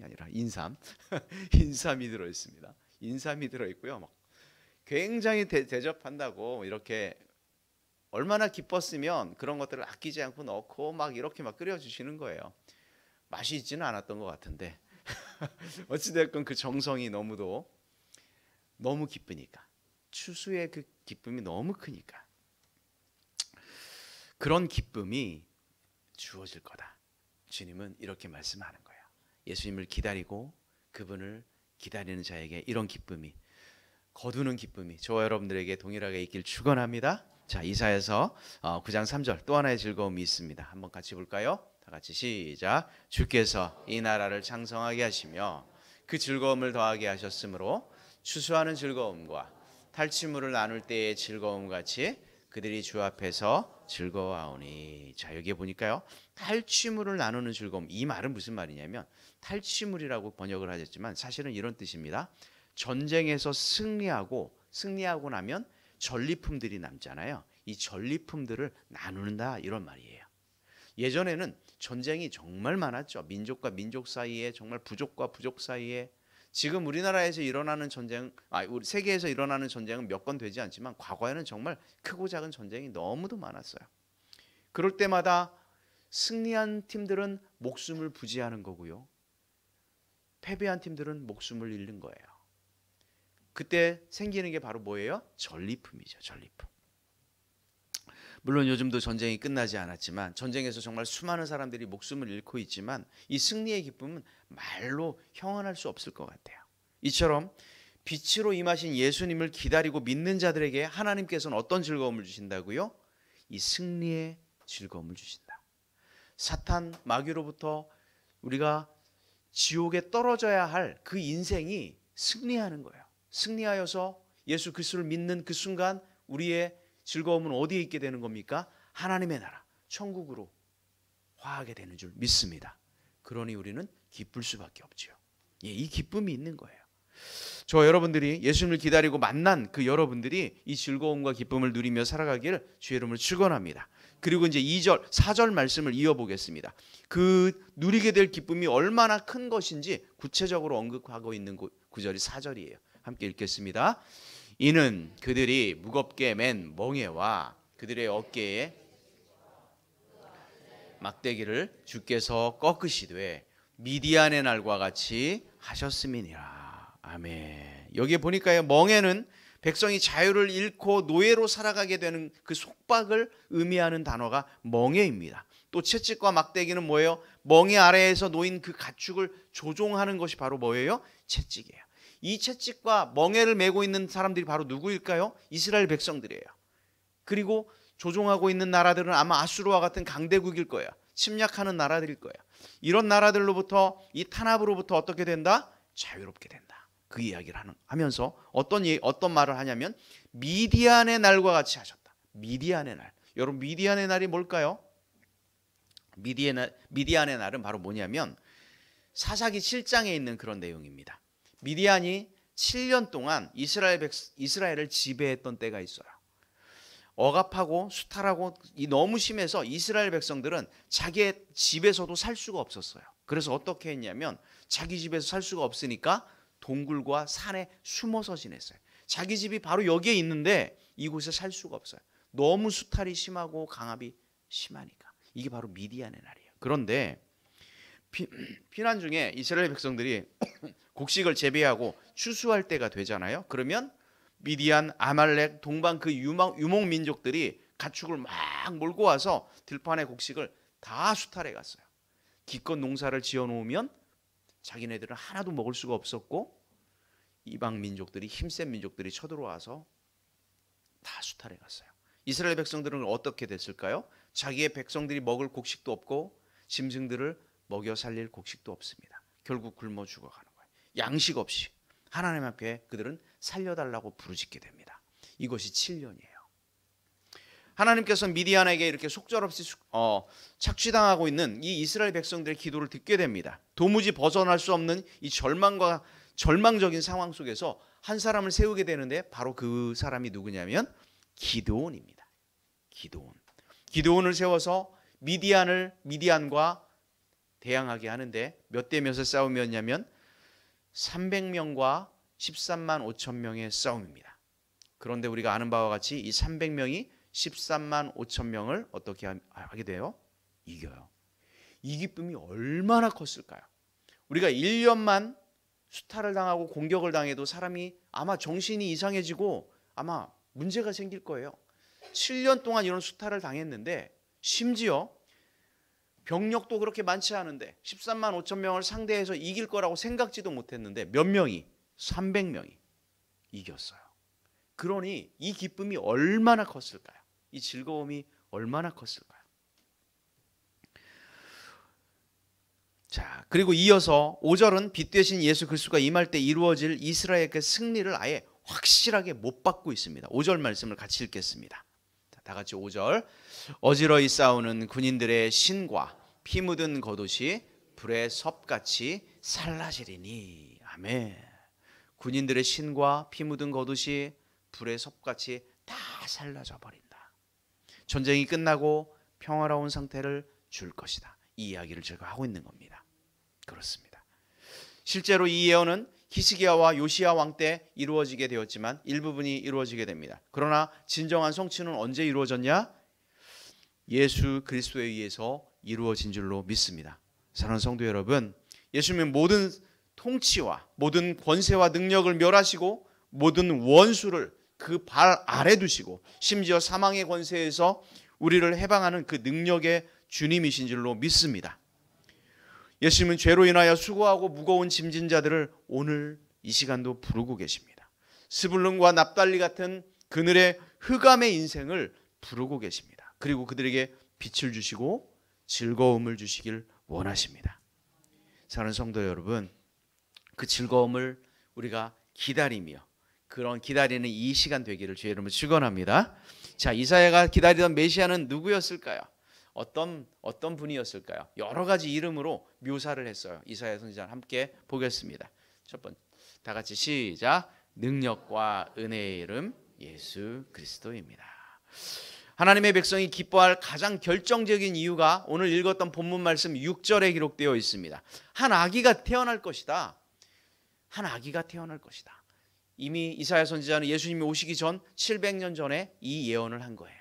아니라 인삼. 인삼이 들어 있습니다. 인삼이 들어 있고요. 막 굉장히 대접한다고 이렇게 얼마나 기뻤으면 그런 것들을 아끼지 않고 넣고 막 이렇게 막 끓여 주시는 거예요. 맛이 있지는 않았던 것 같은데 어찌됐건 그 정성이 너무 기쁘니까 추수의 그 기쁨이 너무 크니까 그런 기쁨이 주어질 거다. 주님은 이렇게 말씀하는 거예요. 예수님을 기다리고 그분을 기다리는 자에게 이런 기쁨이 거두는 기쁨이 저와 여러분들에게 동일하게 있길 축원합니다. 자, 이사야서 9장 3절 또 하나의 즐거움이 있습니다. 한번 같이 볼까요? 다 같이 시작. 주께서 이 나라를 창성하게 하시며 그 즐거움을 더하게 하셨으므로 추수하는 즐거움과 탈취물을 나눌 때의 즐거움 같이 그들이 주 앞에서 즐거워하오니. 자, 여기에 보니까요. 탈취물을 나누는 즐거움. 이 말은 무슨 말이냐면 탈취물이라고 번역을 하셨지만 사실은 이런 뜻입니다. 전쟁에서 승리하고 나면 전리품들이 남잖아요. 이 전리품들을 나누는다 이런 말이에요. 예전에는 전쟁이 정말 많았죠. 민족과 민족 사이에 정말 부족과 부족 사이에. 지금 우리나라에서 일어나는 전쟁, 우리 세계에서 일어나는 전쟁은 몇 건 되지 않지만 과거에는 정말 크고 작은 전쟁이 너무도 많았어요. 그럴 때마다 승리한 팀들은 목숨을 부지하는 거고요. 패배한 팀들은 목숨을 잃는 거예요. 그때 생기는 게 바로 뭐예요? 전리품이죠. 전리품. 물론 요즘도 전쟁이 끝나지 않았지만 전쟁에서 정말 수많은 사람들이 목숨을 잃고 있지만 이 승리의 기쁨은 말로 형언할 수 없을 것 같아요. 이처럼 빛으로 임하신 예수님을 기다리고 믿는 자들에게 하나님께서는 어떤 즐거움을 주신다고요? 이 승리의 즐거움을 주신다. 사탄 마귀로부터 우리가 지옥에 떨어져야 할 그 인생이 승리하는 거예요. 승리하여서 예수 그리스도를 믿는 그 순간 우리의 즐거움은 어디에 있게 되는 겁니까? 하나님의 나라, 천국으로 화하게 되는 줄 믿습니다. 그러니 우리는 기쁠 수밖에 없지요. 예, 이 기쁨이 있는 거예요. 저 여러분들이 예수님을 기다리고 만난 그 여러분들이 이 즐거움과 기쁨을 누리며 살아가기를 주의 이름으로 축원합니다. 그리고 이제 2절, 4절 말씀을 이어보겠습니다. 그 누리게 될 기쁨이 얼마나 큰 것인지 구체적으로 언급하고 있는 구절이 4절이에요. 함께 읽겠습니다. 이는 그들이 무겁게 맨 멍에와 그들의 어깨에 막대기를 주께서 꺾으시되 미디안의 날과 같이 하셨음이니라. 아멘. 여기에 보니까요, 멍에는 백성이 자유를 잃고 노예로 살아가게 되는 그 속박을 의미하는 단어가 멍에입니다. 또 채찍과 막대기는 뭐예요? 멍에 아래에서 놓인 그 가축을 조종하는 것이 바로 뭐예요? 채찍이에요. 이 채찍과 멍에를 메고 있는 사람들이 바로 누구일까요? 이스라엘 백성들이에요. 그리고 조종하고 있는 나라들은 아마 아수르와 같은 강대국일 거예요. 침략하는 나라들일 거예요. 이런 나라들로부터, 이 탄압으로부터 어떻게 된다? 자유롭게 된다. 그 이야기를 하면서 어떤 말을 하냐면 미디안의 날과 같이 하셨다. 미디안의 날. 여러분, 미디안의 날이 뭘까요? 미디안의 날은 바로 뭐냐면 사사기 7장에 있는 그런 내용입니다. 미디안이 7년 동안 이스라엘을 지배했던 때가 있어요. 억압하고 수탈하고 너무 심해서 이스라엘 백성들은 자기의 집에서도 살 수가 없었어요. 그래서 어떻게 했냐면 자기 집에서 살 수가 없으니까 동굴과 산에 숨어서 지냈어요. 자기 집이 바로 여기에 있는데 이곳에 살 수가 없어요. 너무 수탈이 심하고 강압이 심하니까. 이게 바로 미디안의 날이에요. 그런데 피난 중에 이스라엘 백성들이 곡식을 재배하고 추수할 때가 되잖아요. 그러면 미디안, 아말렉, 동방 그 유목 민족들이 가축을 막 몰고 와서 들판의 곡식을 다 수탈해 갔어요. 기껏 농사를 지어 놓으면 자기네들은 하나도 먹을 수가 없었고 이방 민족들이, 힘센 민족들이 쳐들어와서 다 수탈해 갔어요. 이스라엘 백성들은 어떻게 됐을까요? 자기의 백성들이 먹을 곡식도 없고 짐승들을 먹여 살릴 곡식도 없습니다. 결국 굶어 죽어가는 거예요. 양식 없이 하나님 앞에 그들은 살려달라고 부르짖게 됩니다. 이것이 7년이에요. 하나님께서 미디안에게 이렇게 속절없이 착취당하고 있는 이 이스라엘 백성들의 기도를 듣게 됩니다. 도무지 벗어날 수 없는 이 절망적인 상황 속에서 한 사람을 세우게 되는데 바로 그 사람이 누구냐면 기드온입니다. 기드온을 세워서 미디안과 대항하게 하는데 몇 대 몇의 싸움이었냐면 300명과 13만 5천 명의 싸움입니다. 그런데 우리가 아는 바와 같이 이 300명이 13만 5천 명을 어떻게 하게 돼요? 이겨요. 이 기쁨이 얼마나 컸을까요? 우리가 1년만 수탈을 당하고 공격을 당해도 사람이 아마 정신이 이상해지고 아마 문제가 생길 거예요. 7년 동안 이런 수탈을 당했는데 심지어 병력도 그렇게 많지 않은데 13만 5천 명을 상대해서 이길 거라고 생각지도 못했는데 몇 명이? 300명이 이겼어요. 그러니 이 기쁨이 얼마나 컸을까요? 이 즐거움이 얼마나 컸을까요? 자, 그리고 이어서 5절은 빛 되신 예수 그리스도가 임할 때 이루어질 이스라엘의 승리를 아예 확실하게 못 받고 있습니다. 5절 말씀을 같이 읽겠습니다. 다 같이 5절. 어지러이 싸우는 군인들의 신과 피 묻은 겉옷이 불의 섭같이 살라지리니. 아멘. 군인들의 신과 피 묻은 겉옷이 불의 섭같이 다 살라져 버린다. 전쟁이 끝나고 평화로운 상태를 줄 것이다. 이 이야기를 제가 하고 있는 겁니다. 그렇습니다. 실제로 이 예언은 히스기야와 요시야 왕 때 이루어지게 되었지만 일부분이 이루어지게 됩니다. 그러나 진정한 성취는 언제 이루어졌냐? 예수 그리스도에 의해서 이루어진 줄로 믿습니다. 사랑하는 성도 여러분, 예수님은 모든 통치와 모든 권세와 능력을 멸하시고 모든 원수를 그 발 아래 두시고 심지어 사망의 권세에서 우리를 해방하는 그 능력의 주님이신 줄로 믿습니다. 예수님은 죄로 인하여 수고하고 무거운 짐진 자들을 오늘 이 시간도 부르고 계십니다. 스불론과 납달리 같은 그늘의 흑암의 인생을 부르고 계십니다. 그리고 그들에게 빛을 주시고 즐거움을 주시길 원하십니다. 사랑하는 성도 여러분, 그 즐거움을 우리가 기다리며 그런 기다리는 이 시간 되기를 주의 이름으로 축원합니다. 자, 이사야가 기다리던 메시아는 누구였을까요? 어떤 분이었을까요? 여러 가지 이름으로 묘사를 했어요. 이사야 선지자를 함께 보겠습니다. 첫 번째, 다 같이 시작. 능력과 은혜의 이름 예수 그리스도입니다. 하나님의 백성이 기뻐할 가장 결정적인 이유가 오늘 읽었던 본문 말씀 6절에 기록되어 있습니다. 한 아기가 태어날 것이다. 한 아기가 태어날 것이다. 이미 이사야 선지자는 예수님이 오시기 전 700년 전에 이 예언을 한 거예요.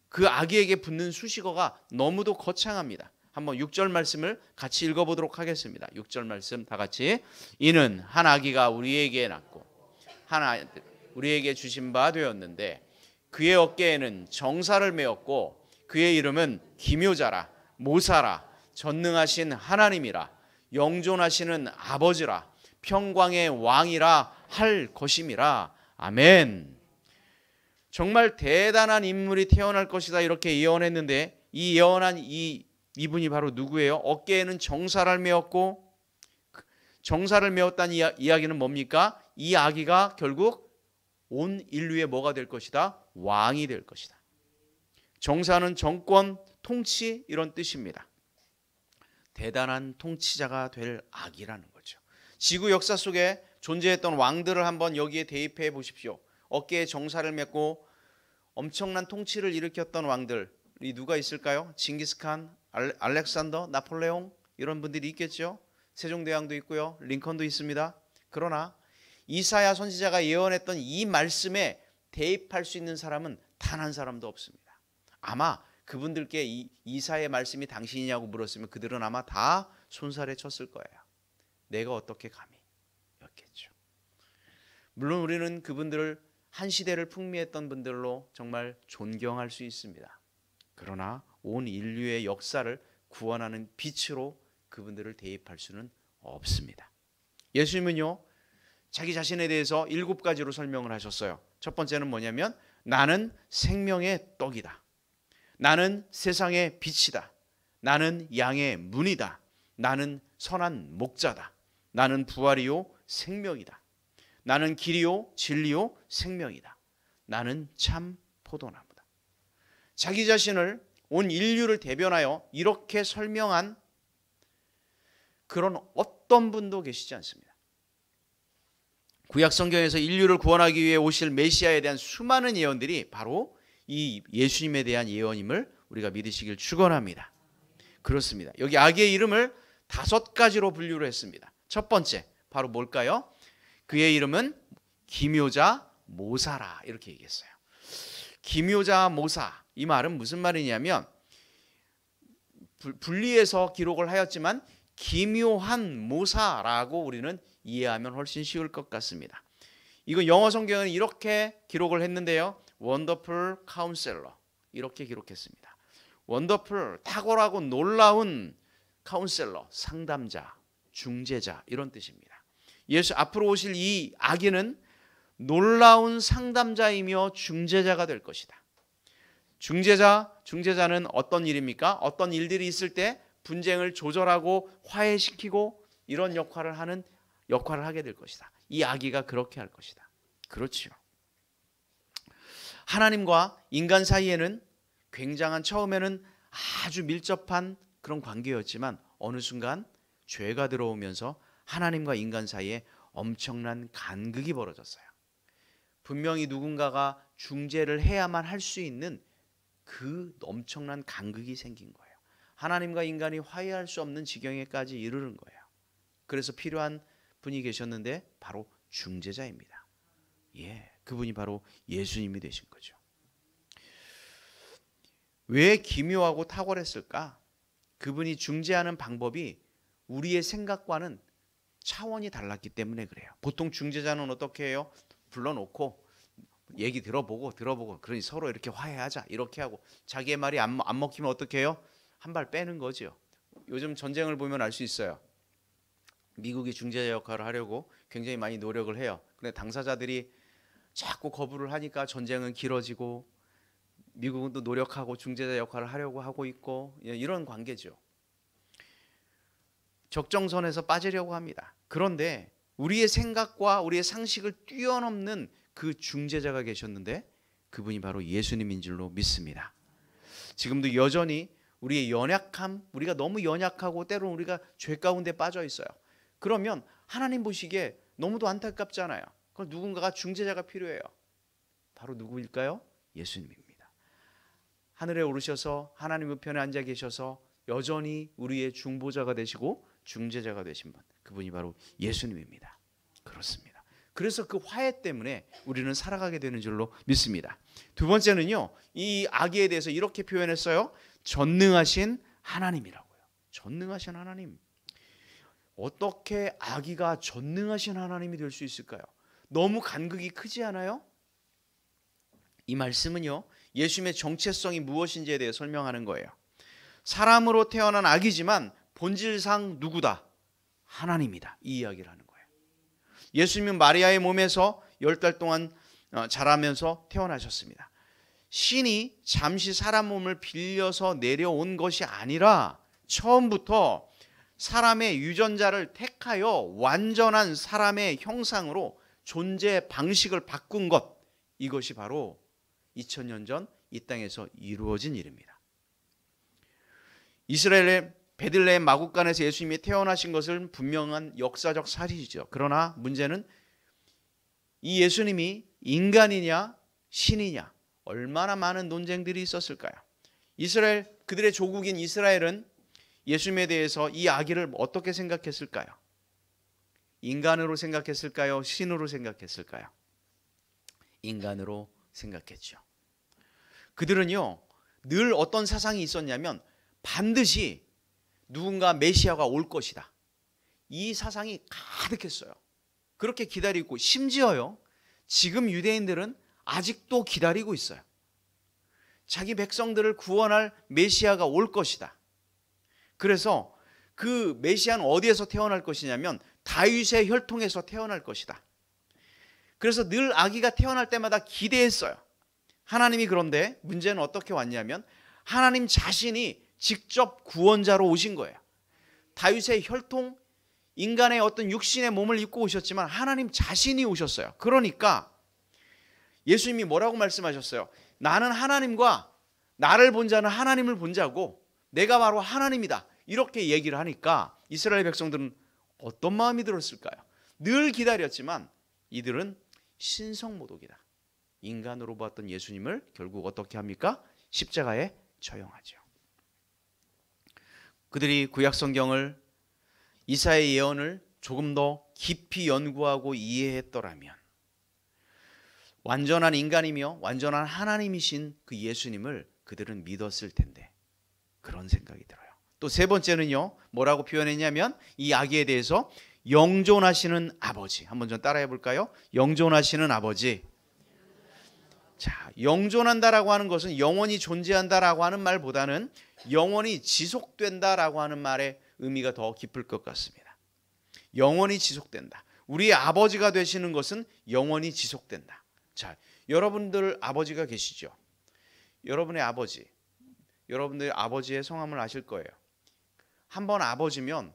그 아기에게 붙는 수식어가 너무도 거창합니다. 한번 6절 말씀을 같이 읽어보도록 하겠습니다. 6절 말씀 다 같이. 이는 한 아기가 우리에게 낳고 한 아들 우리에게 주신 바 되었는데 그의 어깨에는 정사를 메었고 그의 이름은 기묘자라 모사라 전능하신 하나님이라 영존하시는 아버지라 평광의 왕이라 할 것임이라. 아멘. 정말 대단한 인물이 태어날 것이다 이렇게 예언했는데 이 예언한 이분이 바로 누구예요? 어깨에는 정사를 메었고 정사를 메었다는 이야기는 뭡니까? 이 아기가 결국 온 인류의 뭐가 될 것이다? 왕이 될 것이다. 정사는 정권, 통치 이런 뜻입니다. 대단한 통치자가 될 아기라는 거죠. 지구 역사 속에 존재했던 왕들을 한번 여기에 대입해 보십시오. 어깨에 정사를 맺고 엄청난 통치를 일으켰던 왕들이 누가 있을까요? 징기스칸, 알렉산더, 나폴레옹 이런 분들이 있겠죠. 세종대왕도 있고요. 링컨도 있습니다. 그러나 이사야 선지자가 예언했던 이 말씀에 대입할 수 있는 사람은 단 한 사람도 없습니다. 아마 그분들께 이사야의 말씀이 당신이냐고 물었으면 그들은 아마 다 손살에 쳤을 거예요. 내가 어떻게 감히 였겠죠. 물론 우리는 그분들을 한 시대를 풍미했던 분들로 정말 존경할 수 있습니다. 그러나 온 인류의 역사를 구원하는 빛으로 그분들을 대입할 수는 없습니다. 예수님은요, 자기 자신에 대해서 7가지로 설명을 하셨어요. 첫 번째는 뭐냐면 나는 생명의 떡이다. 나는 세상의 빛이다. 나는 양의 문이다. 나는 선한 목자다. 나는 부활이요 생명이다. 나는 길이요 진리요 생명이다. 나는 참 포도나무다. 자기 자신을 온 인류를 대변하여 이렇게 설명한 그런 어떤 분도 계시지 않습니다. 구약 성경에서 인류를 구원하기 위해 오실 메시아에 대한 수많은 예언들이 바로 이 예수님에 대한 예언임을 우리가 믿으시길 축원합니다. 그렇습니다. 여기 아기의 이름을 5가지로 분류를 했습니다. 첫 번째 바로 뭘까요? 그의 이름은 기묘자 모사라 이렇게 얘기했어요. 기묘자 모사, 이 말은 무슨 말이냐면 분리해서 기록을 하였지만 기묘한 모사라고 우리는 이해하면 훨씬 쉬울 것 같습니다. 이거 영어 성경은 이렇게 기록을 했는데요. Wonderful Counselor 이렇게 기록했습니다. Wonderful, 탁월하고 놀라운 카운셀러, 상담자, 중재자 이런 뜻입니다. 예수 앞으로 오실 이 아기는 놀라운 상담자이며 중재자가 될 것이다. 중재자는 어떤 일입니까? 어떤 일들이 있을 때 분쟁을 조절하고 화해시키고 이런 역할을 하게 될 것이다. 이 아기가 그렇게 할 것이다. 그렇지요. 하나님과 인간 사이에는 굉장한 처음에는 아주 밀접한 그런 관계였지만 어느 순간 죄가 들어오면서 하나님과 인간 사이에 엄청난 간극이 벌어졌어요. 분명히 누군가가 중재를 해야만 할 수 있는 그 엄청난 간극이 생긴 거예요. 하나님과 인간이 화해할 수 없는 지경에까지 이르는 거예요. 그래서 필요한 분이 계셨는데 바로 중재자입니다. 그분이 바로 예수님이 되신 거죠. 왜 기묘하고 탁월했을까? 그분이 중재하는 방법이 우리의 생각과는 차원이 달랐기 때문에 그래요. 보통 중재자는 어떻게 해요? 불러놓고 얘기 들어보고 그러니 서로 이렇게 화해하자 이렇게 하고 자기의 말이 안 먹히면 어떻게 해요? 한 발 빼는 거죠. 요즘 전쟁을 보면 알 수 있어요. 미국이 중재자 역할을 하려고 굉장히 많이 노력을 해요. 근데 당사자들이 자꾸 거부를 하니까 전쟁은 길어지고 미국은 또 노력하고 중재자 역할을 하려고 하고 있고 이런 관계죠. 적정선에서 빠지려고 합니다. 그런데 우리의 생각과 우리의 상식을 뛰어넘는 그 중재자가 계셨는데 그분이 바로 예수님인 줄로 믿습니다. 지금도 여전히 우리의 연약함, 우리가 너무 연약하고 때로는 우리가 죄 가운데 빠져 있어요. 그러면 하나님 보시기에 너무도 안타깝잖아요. 그럼 누군가가 중재자가 필요해요. 바로 누구일까요? 예수님입니다. 하늘에 오르셔서 하나님 우편에 앉아 계셔서 여전히 우리의 중보자가 되시고 중재자가 되신 분, 그분이 바로 예수님입니다. 그렇습니다. 그래서 그 화해 때문에 우리는 살아가게 되는 줄로 믿습니다. 두 번째는요, 이 아기에 대해서 이렇게 표현했어요. 전능하신 하나님이라고요. 전능하신 하나님. 어떻게 아기가 전능하신 하나님이 될 수 있을까요? 너무 간극이 크지 않아요? 이 말씀은요, 예수님의 정체성이 무엇인지에 대해 설명하는 거예요. 사람으로 태어난 아기지만 본질상 누구다? 하나님이다. 이 이야기를 하는 거예요. 예수님은 마리아의 몸에서 10달 동안 자라면서 태어나셨습니다. 신이 잠시 사람 몸을 빌려서 내려온 것이 아니라 처음부터 사람의 유전자를 택하여 완전한 사람의 형상으로 존재 방식을 바꾼 것, 이것이 바로 2000년 전 이 땅에서 이루어진 일입니다. 이스라엘의 베들레헴 마국간에서 예수님이 태어나신 것은 분명한 역사적 사실이죠. 그러나 문제는 이 예수님이 인간이냐 신이냐, 얼마나 많은 논쟁들이 있었을까요? 이스라엘, 그들의 조국인 이스라엘은 예수님에 대해서 이 아기를 어떻게 생각했을까요? 인간으로 생각했을까요? 신으로 생각했을까요? 인간으로 생각했죠. 그들은요, 늘 어떤 사상이 있었냐면 반드시 누군가 메시아가 올 것이다. 이 사상이 가득했어요. 그렇게 기다리고, 심지어요, 지금 유대인들은 아직도 기다리고 있어요. 자기 백성들을 구원할 메시아가 올 것이다. 그래서 그 메시아는 어디에서 태어날 것이냐면 다윗의 혈통에서 태어날 것이다. 그래서 늘 아기가 태어날 때마다 기대했어요. 하나님이 그런데 문제는 어떻게 왔냐면 하나님 자신이 직접 구원자로 오신 거예요. 다윗의 혈통, 인간의 어떤 육신의 몸을 입고 오셨지만 하나님 자신이 오셨어요. 그러니까 예수님이 뭐라고 말씀하셨어요? 나는 하나님과 나를 본 자는 하나님을 본 자고 내가 바로 하나님이다. 이렇게 얘기를 하니까 이스라엘 백성들은 어떤 마음이 들었을까요? 늘 기다렸지만 이들은 신성모독이다. 인간으로 봤던 예수님을 결국 어떻게 합니까? 십자가에 처형하죠. 그들이 구약성경을, 이사야의 예언을 조금 더 깊이 연구하고 이해했더라면 완전한 인간이며 완전한 하나님이신 그 예수님을 그들은 믿었을 텐데, 그런 생각이 들어요. 또 세 번째는요, 뭐라고 표현했냐면 이 아기에 대해서 영존하시는 아버지. 한번 좀 따라해 볼까요? 영존하시는 아버지. 자, 영존한다라고 하는 것은 영원히 존재한다라고 하는 말보다는 영원히 지속된다라고 하는 말의 의미가 더 깊을 것 같습니다. 영원히 지속된다. 우리의 아버지가 되시는 것은 영원히 지속된다. 자, 여러분들 아버지가 계시죠? 여러분의 아버지, 여러분들 아버지의 성함을 아실 거예요. 한번 아버지면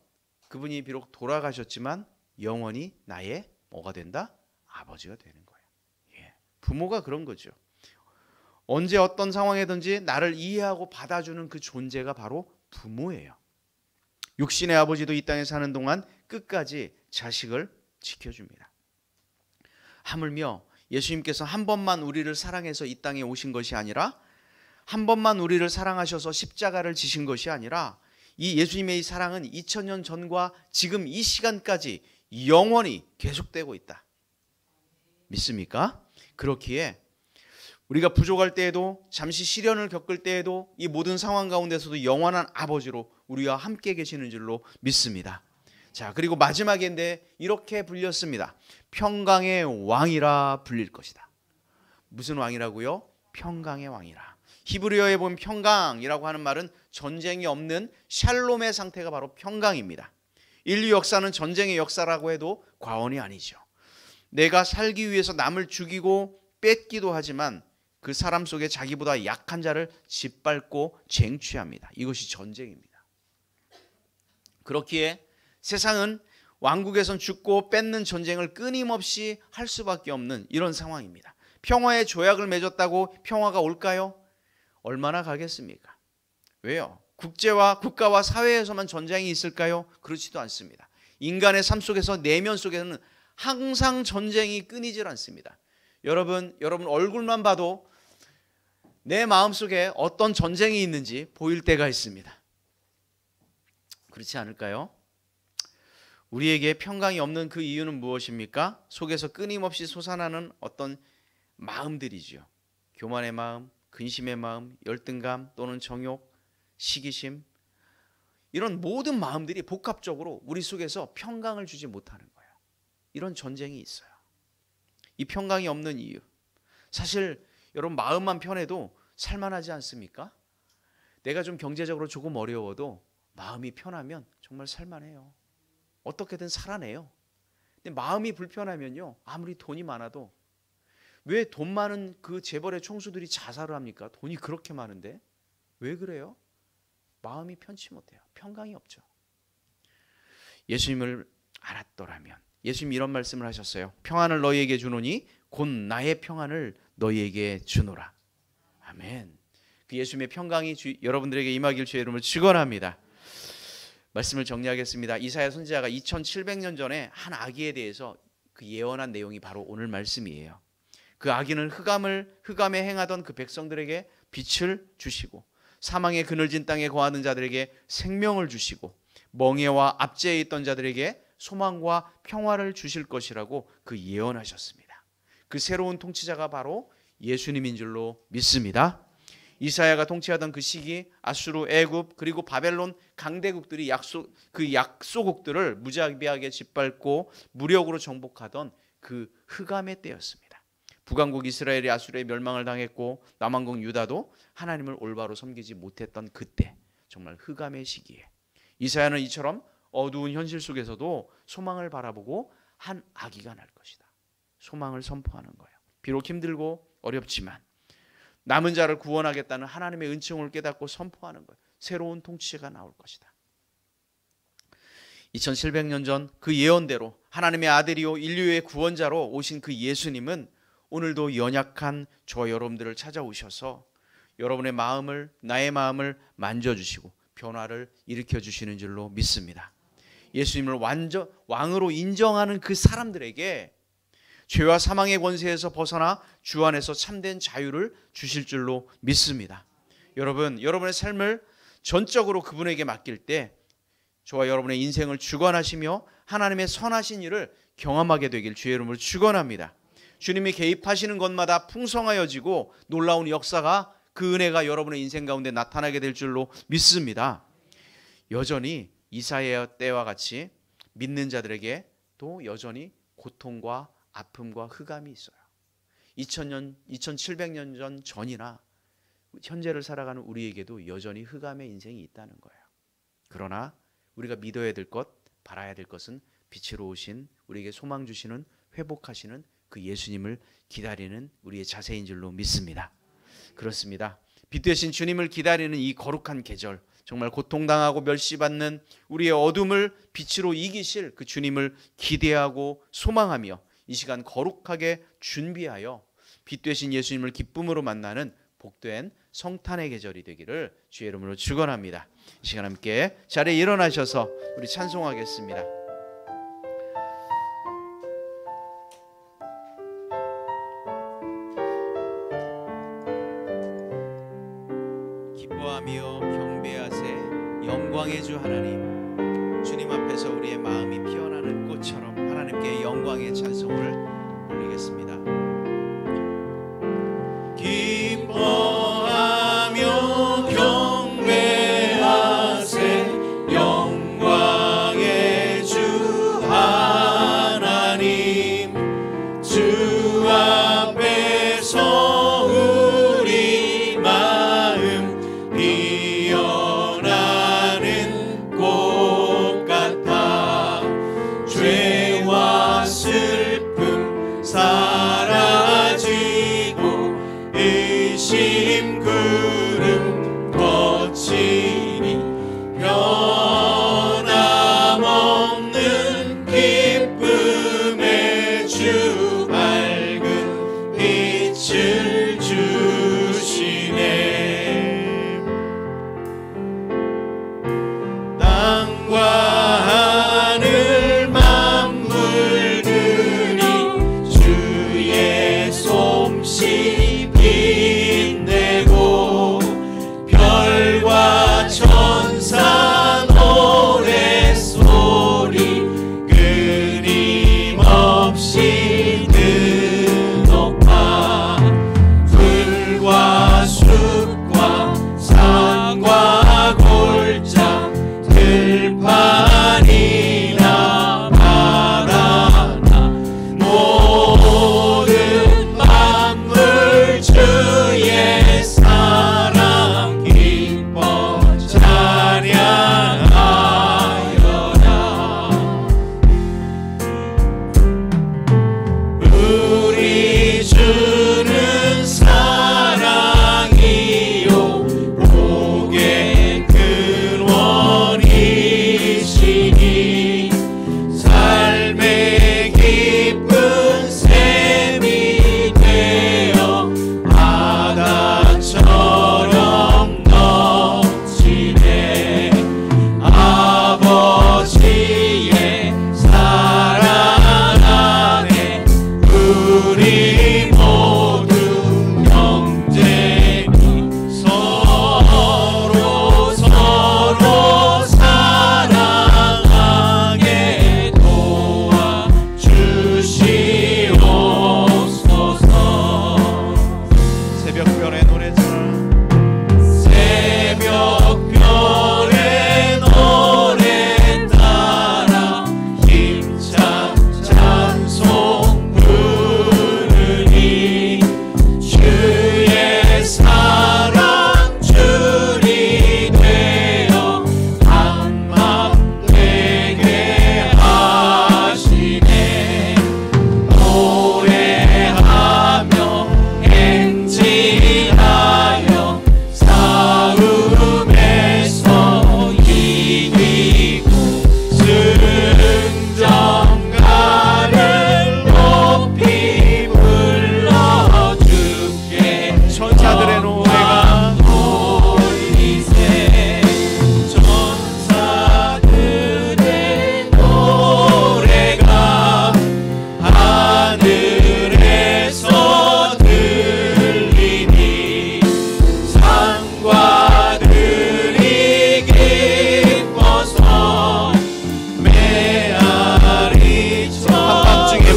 그분이 비록 돌아가셨지만 영원히 나의 뭐가 된다? 아버지가 되는 거예요. 예. 부모가 그런 거죠. 언제 어떤 상황이든지 나를 이해하고 받아주는 그 존재가 바로 부모예요. 육신의 아버지도 이 땅에 사는 동안 끝까지 자식을 지켜줍니다. 하물며 예수님께서 한 번만 우리를 사랑해서 이 땅에 오신 것이 아니라, 한 번만 우리를 사랑하셔서 십자가를 지신 것이 아니라, 이 예수님의 이 사랑은 2000년 전과 지금 이 시간까지 영원히 계속되고 있다. 믿습니까? 그렇기에 우리가 부족할 때에도, 잠시 시련을 겪을 때에도 이 모든 상황 가운데서도 영원한 아버지로 우리와 함께 계시는 줄로 믿습니다. 자, 그리고 마지막인데 이렇게 불렸습니다. 평강의 왕이라 불릴 것이다. 무슨 왕이라고요? 평강의 왕이라. 히브리어에 보면 평강이라고 하는 말은 전쟁이 없는 샬롬의 상태가 바로 평강입니다. 인류 역사는 전쟁의 역사라고 해도 과언이 아니죠. 내가 살기 위해서 남을 죽이고 뺏기도 하지만 그 사람 속에 자기보다 약한 자를 짓밟고 쟁취합니다. 이것이 전쟁입니다. 그렇기에 세상은 왕국에선 죽고 뺏는 전쟁을 끊임없이 할 수밖에 없는 이런 상황입니다. 평화의 조약을 맺었다고 평화가 올까요? 얼마나 가겠습니까? 왜요? 국가와 사회에서만 전쟁이 있을까요? 그렇지도 않습니다. 인간의 삶 속에서, 내면 속에서는 항상 전쟁이 끊이질 않습니다. 여러분 얼굴만 봐도 내 마음속에 어떤 전쟁이 있는지 보일 때가 있습니다. 그렇지 않을까요? 우리에게 평강이 없는 그 이유는 무엇입니까? 속에서 끊임없이 솟아나는 어떤 마음들이죠. 교만의 마음, 근심의 마음, 열등감 또는 정욕, 시기심, 이런 모든 마음들이 복합적으로 우리 속에서 평강을 주지 못하는 거예요. 이런 전쟁이 있어요. 이 평강이 없는 이유, 사실 여러분 마음만 편해도 살만하지 않습니까? 내가 좀 경제적으로 조금 어려워도 마음이 편하면 정말 살만해요. 어떻게든 살아내요. 근데 마음이 불편하면요, 아무리 돈이 많아도 왜 돈 많은 그 재벌의 총수들이 자살을 합니까? 돈이 그렇게 많은데 왜 그래요? 마음이 편치 못해요. 평강이 없죠. 예수님을 알았더라면, 예수님 이런 말씀을 하셨어요. 평안을 너희에게 주노니 곧 나의 평안을 너희에게 주노라. 아멘. 그 예수님의 평강이 여러분들에게 임하길 주의 이름으로 축원합니다. 말씀을 정리하겠습니다. 이사야 선지자가 2700년 전에 한 아기에 대해서 그 예언한 내용이 바로 오늘 말씀이에요. 그 아기는 흑암에 행하던 그 백성들에게 빛을 주시고 사망의 그늘진 땅에 거하는 자들에게 생명을 주시고 멍에와 압제에 있던 자들에게 소망과 평화를 주실 것이라고 그 예언하셨습니다. 그 새로운 통치자가 바로 예수님인 줄로 믿습니다. 이사야가 통치하던 그 시기 아수르, 애굽 그리고 바벨론 강대국들이 약소국들을 무자비하게 짓밟고 무력으로 정복하던 그 흑암의 때였습니다. 북왕국 이스라엘이 아수르의 멸망을 당했고 남왕국 유다도 하나님을 올바로 섬기지 못했던 그때, 정말 흑암의 시기에 이사야는 이처럼 어두운 현실 속에서도 소망을 바라보고 한 아기가 날 것이다, 소망을 선포하는 거예요. 비록 힘들고 어렵지만 남은 자를 구원하겠다는 하나님의 은총을 깨닫고 선포하는 거예요. 새로운 통치자가 나올 것이다. 2700년 전 그 예언대로 하나님의 아들이요 인류의 구원자로 오신 그 예수님은 오늘도 연약한 저 여러분들을 찾아오셔서 여러분의 마음을, 나의 마음을 만져주시고 변화를 일으켜주시는 줄로 믿습니다. 예수님을 왕으로 인정하는 그 사람들에게 죄와 사망의 권세에서 벗어나 주 안에서 참된 자유를 주실 줄로 믿습니다. 여러분, 여러분의 삶을 전적으로 그분에게 맡길 때 저와 여러분의 인생을 주관하시며 하나님의 선하신 일을 경험하게 되길 주의 이름으로 축원합니다. 주님이 개입하시는 것마다 풍성하여지고 놀라운 역사가, 그 은혜가 여러분의 인생 가운데 나타나게 될 줄로 믿습니다. 여전히 이사야 때와 같이 믿는 자들에게 또 여전히 고통과 아픔과 흑암이 있어요. 2700년 전이나 현재를 살아가는 우리에게도 여전히 흑암의 인생이 있다는 거예요. 그러나 우리가 믿어야 될 것, 바라야 될 것은 빛으로 오신, 우리에게 소망 주시는, 회복하시는 그 예수님을 기다리는 우리의 자세인 줄로 믿습니다. 그렇습니다. 빛 되신 주님을 기다리는 이 거룩한 계절, 정말 고통당하고 멸시받는 우리의 어둠을 빛으로 이기실 그 주님을 기대하고 소망하며 이 시간 거룩하게 준비하여 빛 되신 예수님을 기쁨으로 만나는 복된 성탄의 계절이 되기를 주의 이름으로 축원합니다. 이 시간 함께 자리에 일어나셔서 우리 찬송하겠습니다. 기뻐하며 경배하세 영광의 주 하나님. 주님 앞에서 우리의 마음이 피어나는 꽃처럼 하나님께 영광의 찬송을 올리겠습니다. 기뻐하며 경배하세 영광의 주 하나님. 주 앞에서 우리 마음 피어나는 꽃 같아. 죄와 슬픔 사라지고 의심 구름 거치니 변함없는 기쁨의 주 밝은 빛을 주시네. 땅과 하늘 만물들이 주의 솜씨 빛내고 별과 천사 노래소리 끊임없이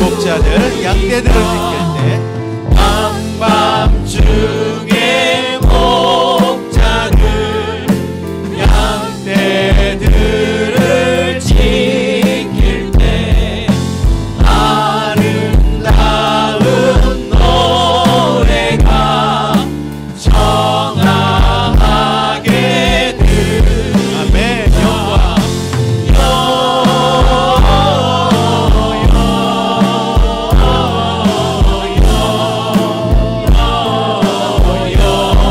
목자들 양떼들을 지킬 때 한밤중에 목자들 양떼들을 지킬 때 아름다운 노래가 전하게 들 아멘.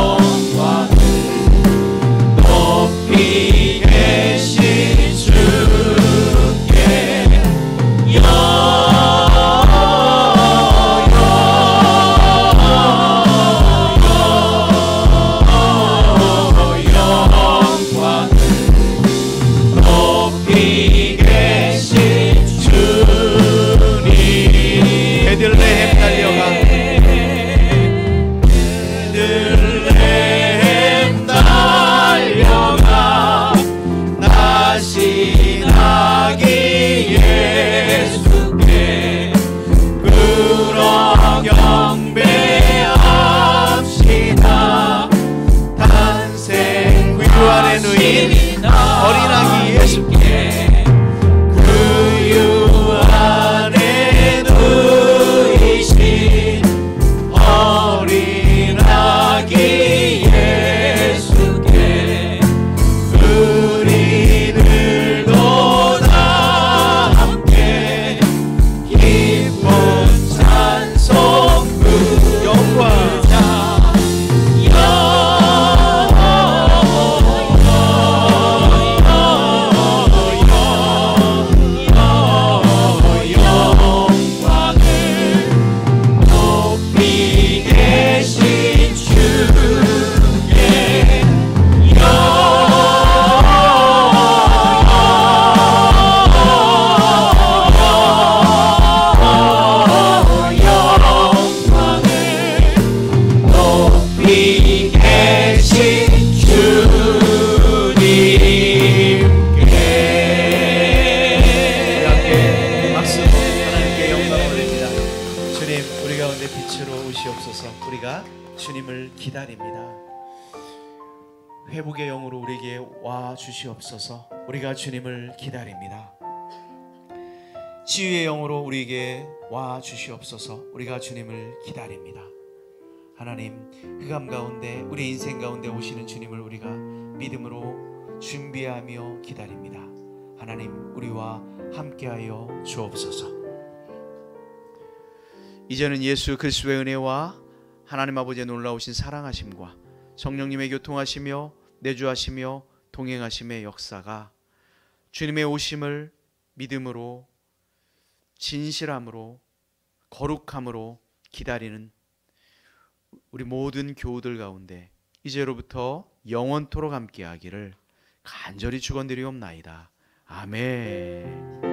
영광 높이 계신 주께 영광 높이 계신 주님 베들레헴 달려가 베들레헴 달려가 나시나기 예수께 그러 경배합시다. 탄생 그 안에 누인 어린아기 예수께 그 안에 누이신 어린아기 예수께 우리들도 다 함께 기쁜 찬송 부르자. 영광을 높이 계신 주께 영광을 높이 계신 주님께 함께 박수 하나님께 영광 올립니다. 주님 우리 가운데 빛으로 오시옵소서. 우리가 주님을 기다립니다. 회복의 영으로 우리에게 와 주시옵소서. 우리가 주님을 기다립니다. 치유의 영으로 우리에게 와 주시옵소서. 우리가 주님을 기다립니다. 하나님 흑암 가운데 우리 인생 가운데 오시는 주님을 우리가 믿음으로 준비하며 기다립니다. 하나님 우리와 함께하여 주옵소서. 이제는 예수 그리스도의 은혜와 하나님 아버지의 놀라우신 사랑하심과 성령님의 교통하시며 내주하시며 동행하심의 역사가 주님의 오심을 믿음으로 진실함으로 거룩함으로 기다리는 우리 모든 교우들 가운데 이제로부터 영원토록 함께하기를 간절히 축원드리옵나이다. 아멘.